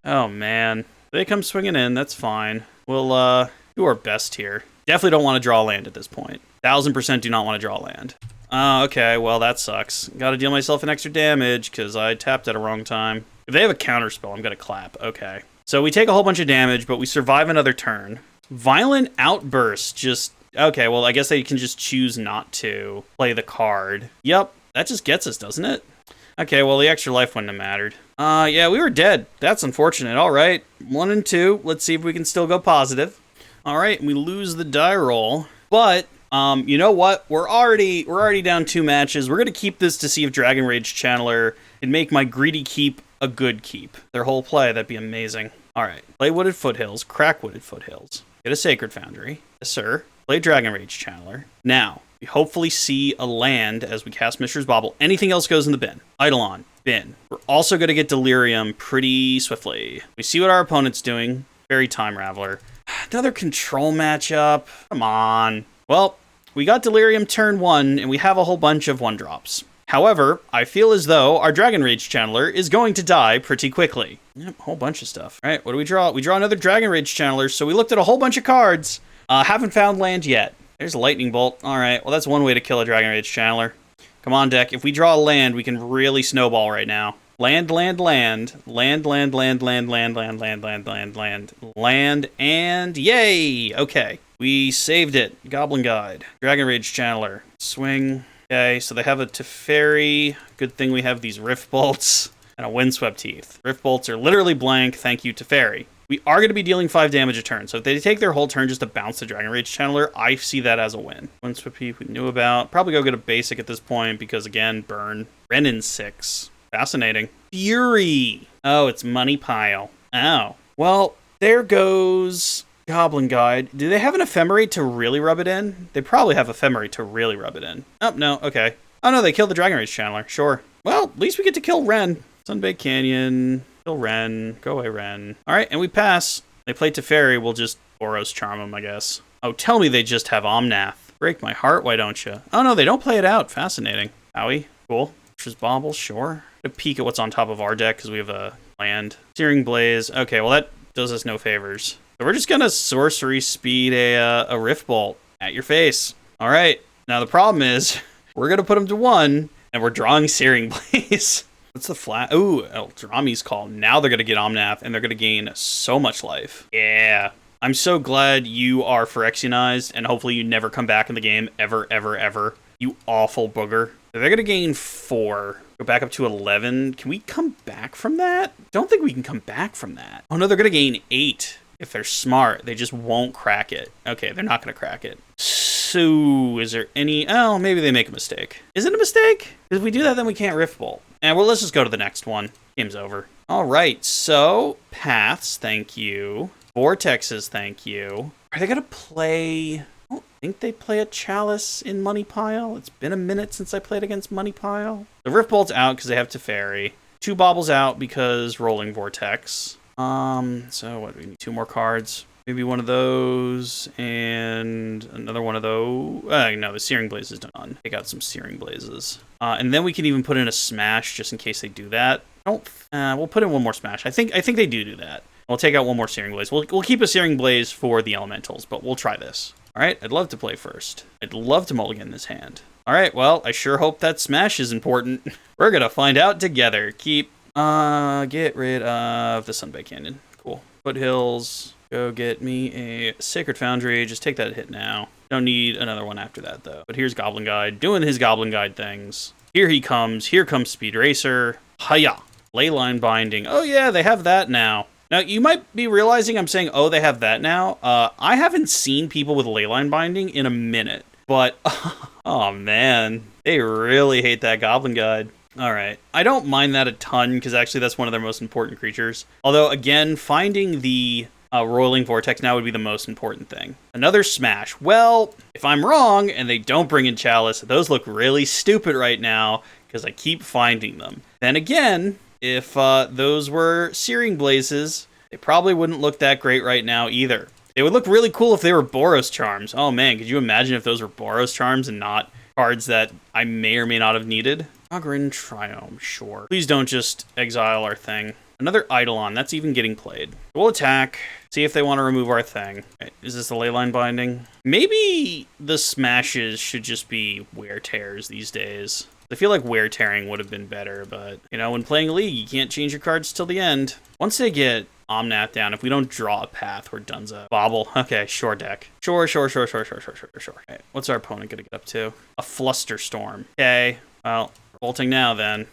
Oh, man. They come swinging in. That's fine. We'll do our best here. Definitely don't want to draw land at this point. 1000% do not want to draw land. Okay, well, that sucks. Gotta deal myself an extra damage, because I tapped at a wrong time. If they have a counterspell, I'm gonna clap. Okay. So we take a whole bunch of damage, but we survive another turn. Violent Outburst just... Okay, well, I guess they can just choose not to play the card. Yep, that just gets us, doesn't it? Okay, well, the extra life wouldn't have mattered. Yeah, we were dead. That's unfortunate. All right, 1 and 2. Let's see if we can still go positive. All right, we lose the die roll, but... you know what? We're already down 2 matches. We're going to keep this to see if Dragon Rage Channeler can make my greedy keep a good keep. Their whole play, that'd be amazing. All right. Play Wooded Foothills, crack Wooded Foothills. Get a Sacred Foundry. Yes, sir. Play Dragon Rage Channeler. Now, we hopefully see a land as we cast Mishra's Bauble. Anything else goes in the bin. Eidolon, bin. We're also going to get Delirium pretty swiftly. We see what our opponent's doing. Fairy Time Raveler. Another control matchup. Come on. Well, we got Delirium turn 1, and we have a whole bunch of 1-drops. However, I feel as though our Dragon Rage Channeler is going to die pretty quickly. Yep, a whole bunch of stuff. All right, what do we draw? We draw another Dragon Rage Channeler, so we looked at a whole bunch of cards. Haven't found land yet. There's a Lightning Bolt. All right, well, that's one way to kill a Dragon Rage Channeler. Come on, deck. If we draw a land, we can really snowball right now. Land, land, land. Land, land, land, land, land, land, land, land, land, land. Land, and yay! Okay. We saved it. Goblin Guide. Dragon Rage Channeler. Swing. Okay, so they have a Teferi. Good thing we have these Rift Bolts. And a Windswept Teeth. Rift Bolts are literally blank. Thank you, Teferi. We are going to be dealing 5 damage a turn. So if they take their whole turn just to bounce the Dragon Rage Channeler, I see that as a win. Windswept Teeth we knew about. Probably go get a basic at this point because, again, burn. Renin 6. Fascinating. Fury. Oh, it's Money Pile. Oh. Well, there goes... Goblin Guide. Do they have an Ephemerate to really rub it in? They probably have Ephemerate to really rub it in. Oh, no. Okay. Oh, no. They killed the Dragon Rage Channeler. Sure. Well, at least we get to kill Ren. Sunbaked Canyon. Kill Ren. Go away, Ren. All right. And we pass. They play Teferi, we'll just Boros Charm them, I guess. Oh, tell me they just have Omnath. Break my heart, why don't you? Oh, no, they don't play it out. Fascinating. Howie, cool. Just Bauble, sure. A peek at what's on top of our deck, because we have a land. Searing Blaze. Okay, well, that does us no favors. So we're just going to sorcery speed a Rift Bolt at your face. All right. Now, the problem is, we're going to put them to 1, and we're drawing Searing Blaze. What's the flat? Ooh, Eldrami's Call. Now they're going to get Omnath, and they're going to gain so much life. Yeah. I'm so glad you are Phyrexianized, and hopefully you never come back in the game ever, ever, ever. You awful booger. So they're going to gain 4. Go back up to 11. Can we come back from that? Don't think we can come back from that. Oh, no, they're going to gain 8. If they're smart, they just won't crack it. Okay, they're not going to crack it. So, is there any... Oh, maybe they make a mistake. Is it a mistake? If we do that, then we can't Rift Bolt. Well, let's just go to the next one. Game's over. All right, so Paths, thank you. Vortexes, thank you. Are they going to play... I don't think they play a Chalice in Money Pile. It's been a minute since I played against Money Pile. The Rift Bolt's out because they have Teferi. 2 Baubles out because Rolling Vortex. So what, we need 2 more cards. Maybe one of those and another one of those. No, the Searing Blaze is done. Take out some Searing Blazes. And then we can even put in a Smash just in case they do that. We'll put in one more Smash. I think they do that. We'll take out one more Searing Blaze. We'll keep a Searing Blaze for the Elementals, but we'll try this. All right, I'd love to play first. I'd love to mulligan this hand. All right, well, I sure hope that Smash is important. We're going to find out together. Get rid of the Sunbaked Canyon. Cool. Foothills. Go get me a Sacred Foundry. Just take that hit now. Don't need another one after that, though. But here's Goblin Guide doing his Goblin Guide things. Here he comes. Here comes Speed Racer. Hiya. Leyline Binding. Oh, yeah, they have that now. Now, you might be realizing I'm saying, oh, they have that now. I haven't seen people with Leyline Binding in a minute. But, oh, man. They really hate that Goblin Guide. All right. I don't mind that a ton, because actually that's one of their most important creatures. Although, again, finding the Rolling Vortex now would be the most important thing. Another Smash. Well, if I'm wrong, and they don't bring in Chalice, those look really stupid right now, because I keep finding them. Then again... If those were Searing Blazes, they probably wouldn't look that great right now either. They would look really cool if they were Boros Charms. Oh man, could you imagine if those were Boros Charms and not cards that I may or may not have needed? Ogren Triome, sure. Please don't just exile our thing. Another Eidolon, that's even getting played. We'll attack, see if they want to remove our thing. Okay, is this the Leyline Binding? Maybe the Smashes should just be Wear Tears these days. I feel like Wear Tearing would have been better, but, you know, when playing League, you can't change your cards till the end. Once they get Omnath down, if we don't draw a path, we're donezo. Bobble. Okay, sure deck. Sure. Okay, what's our opponent gonna get up to? A Flusterstorm. Okay, well, revolting now then.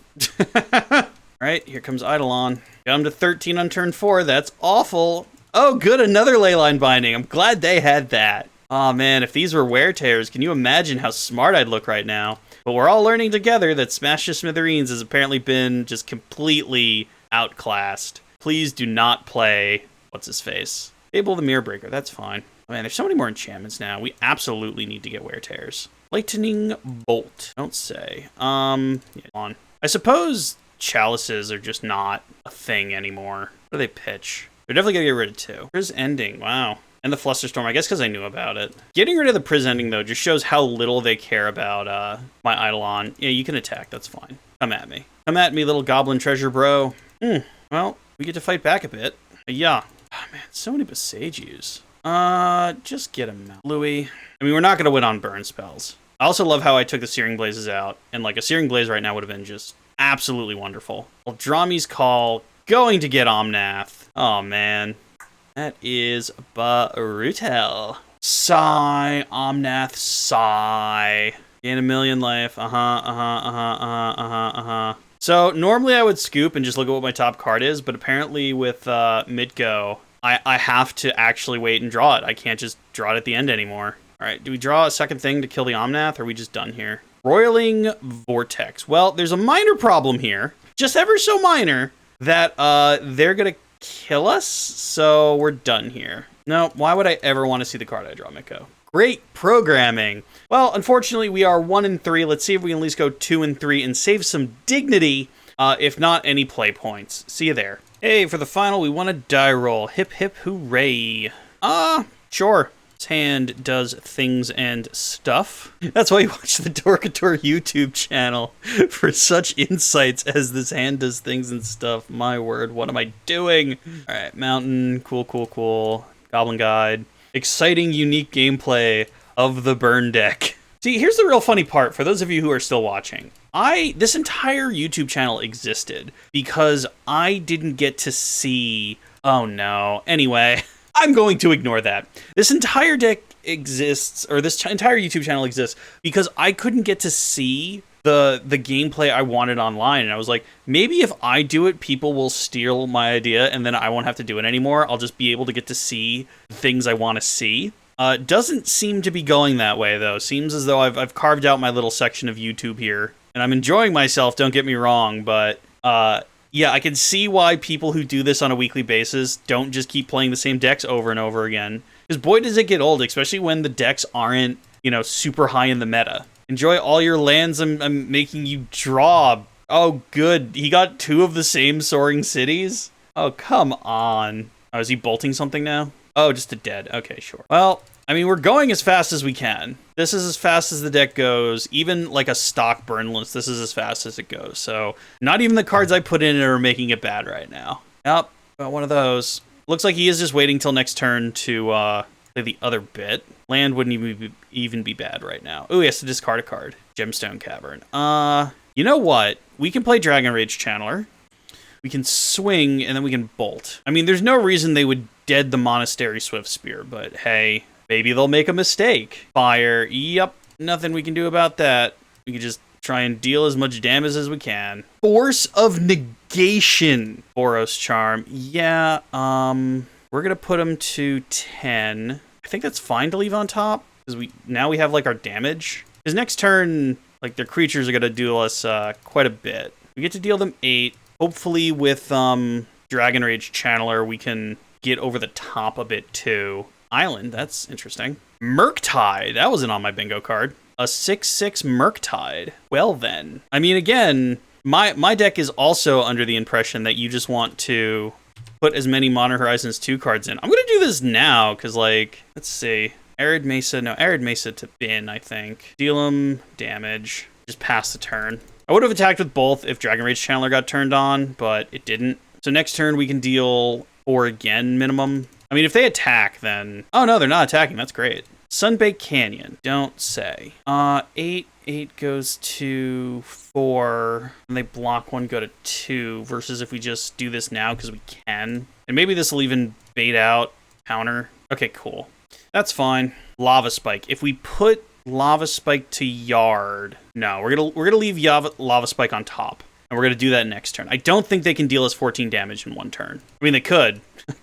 Alright, here comes Eidolon. Got him to 13 on turn 4. That's awful. Oh, good, another Leyline Binding. I'm glad they had that. Oh man, if these were Wear Tears, can you imagine how smart I'd look right now? But we're all learning together that Smash to Smithereens has apparently been just completely outclassed. Please do not play... What's-his-face? Table the Mirror Breaker, that's fine. Oh, man, there's so many more enchantments now. We absolutely need to get Wear Tears. Lightning Bolt. Don't say. Yeah, on. I suppose Chalices are just not a thing anymore. What do they pitch? They're definitely going to get rid of 2. Here's Ending. Wow. And the Flusterstorm, I guess because I knew about it. Getting rid of the Priz Ending, though, just shows how little they care about my Eidolon. Yeah, you can attack. That's fine. Come at me. Come at me, little goblin treasure bro. Well, we get to fight back a bit. Yeah. Oh, man, so many Besagis. Just get him out. Louis. I mean, we're not going to win on burn spells. I also love how I took the Searing Blazes out. And, like, a Searing Blaze right now would have been just absolutely wonderful. Eldrami's Call. Going to get Omnath. Oh, man. That is brutal. Sigh, Omnath, sigh. Gain a million life. So normally I would scoop and just look at what my top card is, but apparently with mid-go, I have to actually wait and draw it. I can't just draw it at the end anymore. All right, do we draw a second thing to kill the Omnath, or are we just done here? Roiling Vortex. Well, there's a minor problem here, just ever so minor, that they're going to kill us, so we're done here. No, why would I ever want to see the card I draw, Miko? Great programming. Well, unfortunately, we are 1-3. Let's see if we can at least go 2-3 and save some dignity If not, any play points. See you there. Hey, for the final, we want a die roll. Hip hip hooray. Sure. His hand does things and stuff. That's why you watch the Dorkator YouTube channel, for such insights as this hand does things and stuff. My word, what am I doing? All right, mountain, cool. Goblin guide. Exciting, unique gameplay of the burn deck. See, here's the real funny part for those of you who are still watching. This entire YouTube channel existed because I didn't get to see... Oh no. Anyway, I'm going to ignore that. This entire deck exists, or this entire YouTube channel exists, because I couldn't get to see the gameplay I wanted online. And I was like, maybe if I do it, people will steal my idea and then I won't have to do it anymore. I'll just be able to get to see the things I want to see. Doesn't seem to be going that way, though. Seems as though I've carved out my little section of YouTube here. And I'm enjoying myself, don't get me wrong, but yeah, I can see why people who do this on a weekly basis don't just keep playing the same decks over and over again. Because boy, does it get old, especially when the decks aren't, super high in the meta. Enjoy all your lands I'm making you draw. Oh, good. He got 2 of the same Soaring Cities? Oh, come on. Oh, is he bolting something now? Oh, just a dead. Okay, sure. Well, I mean, we're going as fast as we can. This is as fast as the deck goes. Even like a stock burnless, this is as fast as it goes. So not even the cards I put in are making it bad right now. Yep, got one of those. Looks like he is just waiting till next turn to play the other bit. Land wouldn't even be bad right now. Oh, he has to discard a card. Gemstone Cavern. You know what? We can play Dragon Rage Channeler. We can swing, and then we can bolt. I mean, there's no reason they would dead the Monastery Swift Spear, but hey, maybe they'll make a mistake. Fire. Yep. Nothing we can do about that. We can just try and deal as much damage as we can. Force of Negation. Boros Charm. Yeah, we're gonna put him to 10. I think that's fine to leave on top, because now we have, like, our damage. Because next turn, like, their creatures are gonna deal us quite a bit. We get to deal them 8. Hopefully with Dragon Rage Channeler, we can get over the top a bit too. Island, that's interesting. Murktide, that wasn't on my bingo card. A 6/6 Murktide. Well then. I mean, again, my deck is also under the impression that you just want to put as many Modern Horizons 2 cards in. I'm going to do this now, because, like, let's see. Arid Mesa to bin, I think. Deal him damage. Just pass the turn. I would have attacked with both if Dragon Rage Channeler got turned on, but it didn't. So next turn we can deal 4 again minimum. I mean, if they attack, then... Oh, no, they're not attacking. That's great. Sunbaked Canyon. Don't say. 8 goes to 4, and they block 1, go to 2, versus if we just do this now because we can. And maybe this will even bait out counter. Okay, cool. That's fine. Lava Spike. If we put Lava Spike to Yard... No, we're gonna leave Lava Spike on top. And we're gonna do that next turn. I don't think they can deal us 14 damage in one turn. I mean, they could.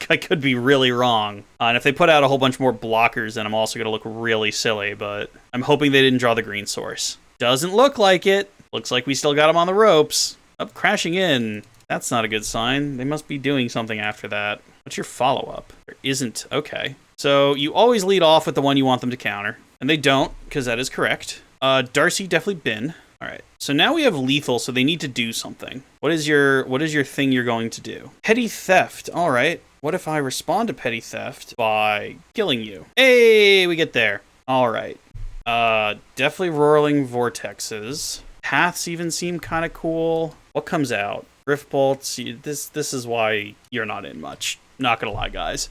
I could be really wrong. And if they put out a whole bunch more blockers, then I'm also gonna look really silly, but I'm hoping they didn't draw the green source. Doesn't look like it. Looks like we still got them on the ropes. Up, crashing in. That's not a good sign. They must be doing something after that. What's your follow-up? There isn't. Okay. So you always lead off with the one you want them to counter. And they don't, because that is correct. Darcy definitely bin. All right. So now we have lethal, so they need to do something. What is your thing you're going to do? Petty theft. All right. What if I respond to petty theft by killing you? Hey, we get there. All right. Definitely roaring vortexes. Paths even seem kind of cool. What comes out? Rift bolts. This is why you're not in much. Not gonna lie, guys.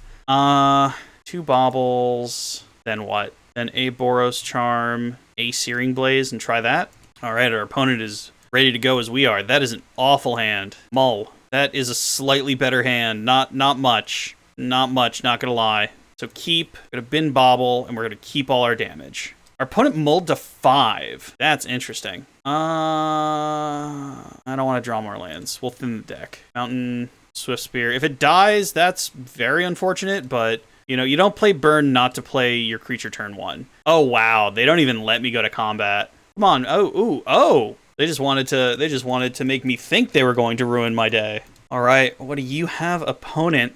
2 baubles. Then what? Then a Boros Charm, a Searing Blaze, and try that. All right, our opponent is ready to go as we are. That is an awful hand. Mull. That is a slightly better hand. Not much. Not much, not gonna lie. So keep. Gonna bin bauble, and we're gonna keep all our damage. Our opponent mulled to 5. That's interesting. I don't want to draw more lands. We'll thin the deck. Mountain, Swift Spear. If it dies, that's very unfortunate, but... you don't play burn not to play your creature turn 1. Oh, wow. They don't even let me go to combat. Come on. Oh. They just wanted to make me think they were going to ruin my day. All right. What do you have, opponent?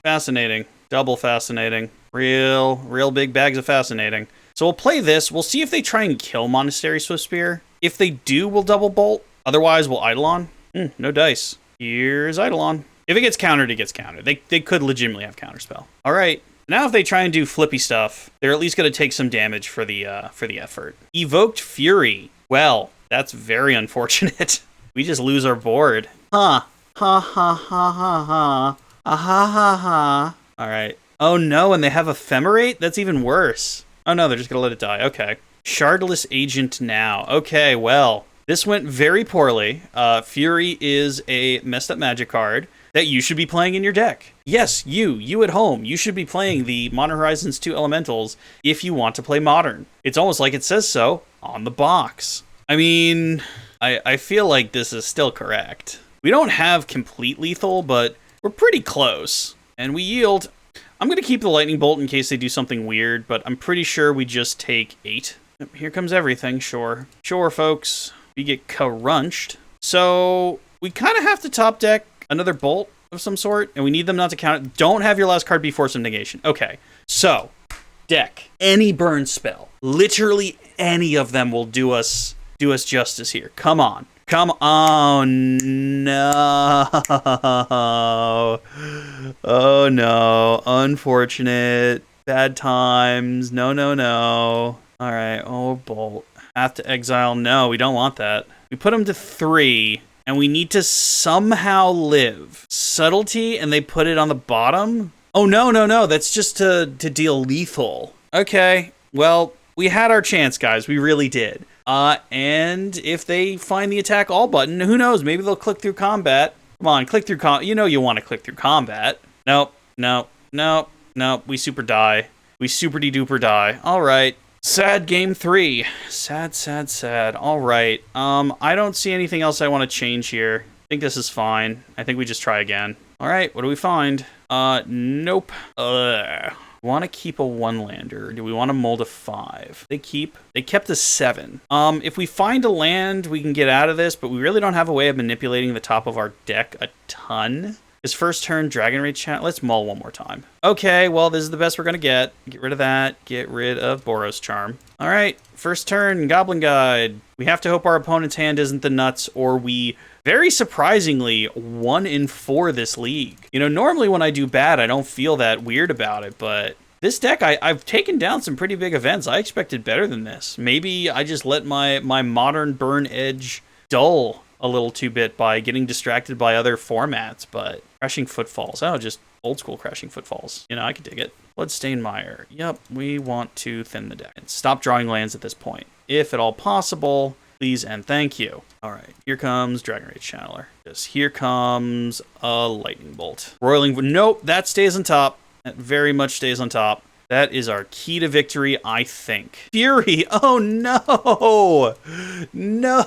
Fascinating. Double fascinating. Real big bags of fascinating. So we'll play this. We'll see if they try and kill Monastery Swift Spear. If they do, we'll double bolt. Otherwise, we'll Eidolon. No dice. Here's Eidolon. If it gets countered, it gets countered. They could legitimately have counterspell. All right. Now if they try and do flippy stuff, they're at least going to take some damage for the effort. Evoked Fury. Well, that's very unfortunate. We just lose our board. Huh. Ha ha ha ha ha. Ah ha ha ha. All right. Oh no, and they have Ephemerate? That's even worse. Oh no, they're just going to let it die. Okay. Shardless Agent now. Okay, well, this went very poorly. Fury is a messed up magic card that you should be playing in your deck. Yes, you at home, you should be playing the Modern Horizons 2 Elementals if you want to play Modern. It's almost like it says so on the box. I mean, I feel like this is still correct. We don't have complete lethal, but we're pretty close. And we yield. I'm going to keep the Lightning Bolt in case they do something weird, but I'm pretty sure we just take 8. Here comes everything, sure. Sure, folks. We get crunched. So we kind of have to top deck another bolt of some sort, and we need them not to count it. Don't have your last card be Force of Negation. Okay, so deck any burn spell. Literally any of them will do us justice here. Come on. Come on. No. Oh no. Unfortunate. Bad times. No, no, no. All right. Oh, bolt. Have to exile. No, we don't want that. We put him to 3. And we need to somehow live. Subtlety, and they put it on the bottom? Oh, no, no, no. That's just to deal lethal. Okay. Well, we had our chance, guys. We really did. And if they find the attack all button, who knows? Maybe they'll click through combat. Come on, click through you know you want to click through combat. Nope, nope, nope, nope. We super die. We super-de-duper die. All right. Sad game 3. Sad, sad, sad. All right. I don't see anything else I want to change here. I think this is fine. I think we just try again. All right. What do we find? Nope. Want to keep a 1-lander? Do we want to mold a 5? They kept a 7. If we find a land, we can get out of this, but we really don't have a way of manipulating the top of our deck a ton. His first turn, Dragon Rage Channel. Let's mull one more time. Okay, well, this is the best we're going to get. Get rid of that. Get rid of Boros Charm. All right, first turn, Goblin Guide. We have to hope our opponent's hand isn't the nuts, or we, very surprisingly, 1-4 this league. You know, normally when I do bad, I don't feel that weird about it, but this deck, I've taken down some pretty big events. I expected better than this. Maybe I just let my Modern Burn Edge dull a little too bit by getting distracted by other formats, but Crashing Footfalls. Oh, just old school Crashing Footfalls. You know, I could dig it. Bloodstained Mire. Yep, we want to thin the deck and stop drawing lands at this point. If at all possible, please and thank you. All right, here comes Dragon Rage Channeler. Just here comes a Lightning Bolt. Roiling. Nope, that stays on top. That very much stays on top. That is our key to victory, I think. Fury! Oh no! No!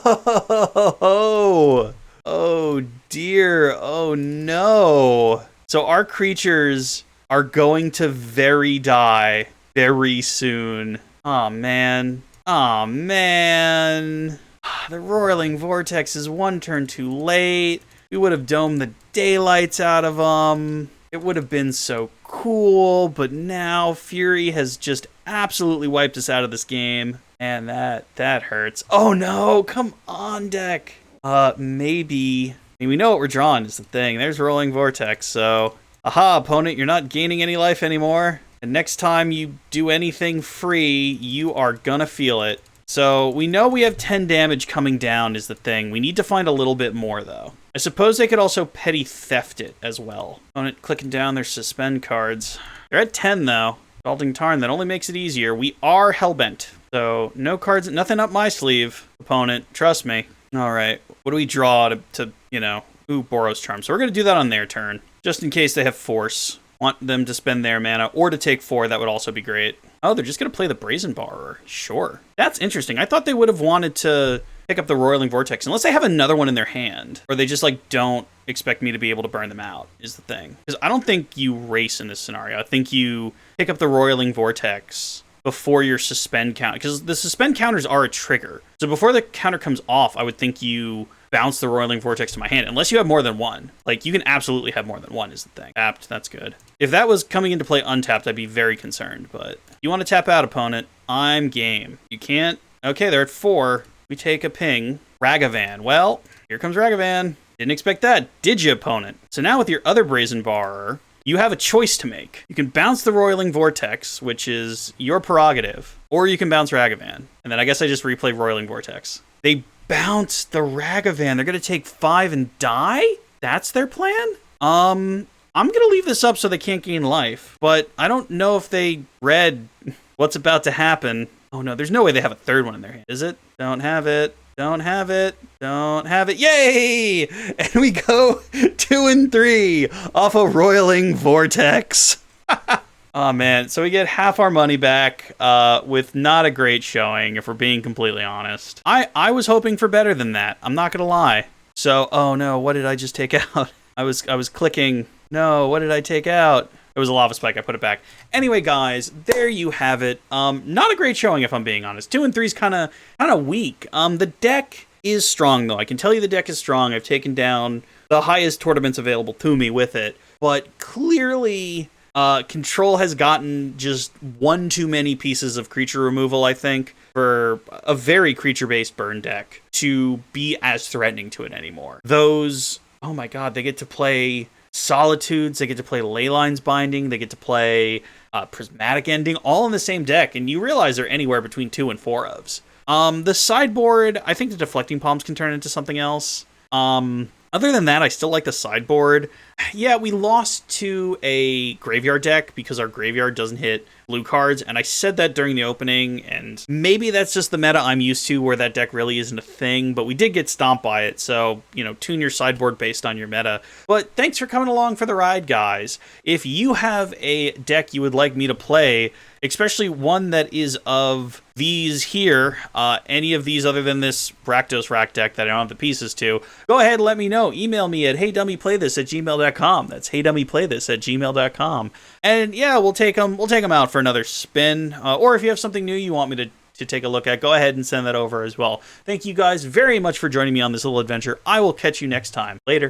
Oh dear! Oh no! So our creatures are going to die very soon. Aw, man. Aw, man. The Roiling Vortex is 1 turn too late. We would have domed the daylights out of them. It would have been so cool, but now Fury has just absolutely wiped us out of this game, and that hurts. Oh no, come on, deck. Maybe. I mean, we know what we're drawing is the thing. There's Rolling Vortex, so aha, opponent, you're not gaining any life anymore. And next time you do anything free, you are gonna feel it. So we know we have 10 damage coming down is the thing. We need to find a little bit more, though. I suppose they could also petty theft it as well. Opponent clicking down their suspend cards. They're at 10, though. Scalding Tarn, that only makes it easier. We are Hellbent. So no cards, nothing up my sleeve, opponent. Trust me. All right. What do we draw to you know, ooh, Boros Charm. So we're going to do that on their turn, just in case they have Force. Want them to spend their mana, or to take 4, that would also be great. Oh, they're just going to play the Brazen Borrower. Sure. That's interesting. I thought they would have wanted to pick up the Roiling Vortex, unless they have another one in their hand, or they just, like, don't expect me to be able to burn them out, is the thing. Because I don't think you race in this scenario. I think you pick up the Roiling Vortex before your suspend count, because the suspend counters are a trigger. So before the counter comes off, I would think you bounce the Roiling Vortex to my hand, unless you have more than one. Like, you can absolutely have more than one is the thing. Tapped, that's good. If that was coming into play untapped, I'd be very concerned, but you want to tap out, opponent, I'm game. You can't? Okay, they're at 4. We take a ping. Ragavan. Well, here comes Ragavan. Didn't expect that, did you, opponent? So now with your other Brazen Borrower, you have a choice to make. You can bounce the Roiling Vortex, which is your prerogative, or you can bounce Ragavan. And then I guess I just replayed Roiling Vortex. They bounced the Ragavan. They're going to take 5 and die? That's their plan? I'm going to leave this up so they can't gain life, but I don't know if they read what's about to happen. Oh no, there's no way they have a third one in their hand, is it? Don't have it. Don't have it. Don't have it. Yay! And we go 2 and 3 off a Roiling Vortex. Oh man, so we get half our money back with not a great showing, if we're being completely honest. I was hoping for better than that. I'm not gonna lie. So, oh no, what did I just take out? I was clicking. No, what did I take out? It was a Lava Spike. I put it back. Anyway, guys, there you have it. Not a great showing, if I'm being honest. 2 and 3 is kind of weak. The deck is strong, though. I can tell you the deck is strong. I've taken down the highest tournaments available to me with it. But clearly, Control has gotten just one too many pieces of creature removal, I think, for a very creature-based burn deck to be as threatening to it anymore. Those, oh my god, they get to play Solitudes, they get to play Leyline's Binding, they get to play Prismatic Ending, all in the same deck, and you realize they're anywhere between 2 and 4 ofs. The sideboard, I think the Deflecting Palms can turn into something else. Other than that, I still like the sideboard. Yeah, we lost to a graveyard deck because our graveyard doesn't hit blue cards, and I said that during the opening, and maybe that's just the meta I'm used to where that deck really isn't a thing, but we did get stomped by it, so, you know, tune your sideboard based on your meta. But thanks for coming along for the ride, guys. If you have a deck you would like me to play, especially one that is of these here, any of these other than this Rakdos Rack deck that I don't have the pieces to, go ahead and let me know. Email me at HeyDummyPlayThis@gmail.com. That's HeyDummyPlayThis@gmail.com. And yeah, we'll take them out for another spin. Or if you have something new you want me to take a look at, go ahead and send that over as well. Thank you guys very much for joining me on this little adventure. I will catch you next time. Later.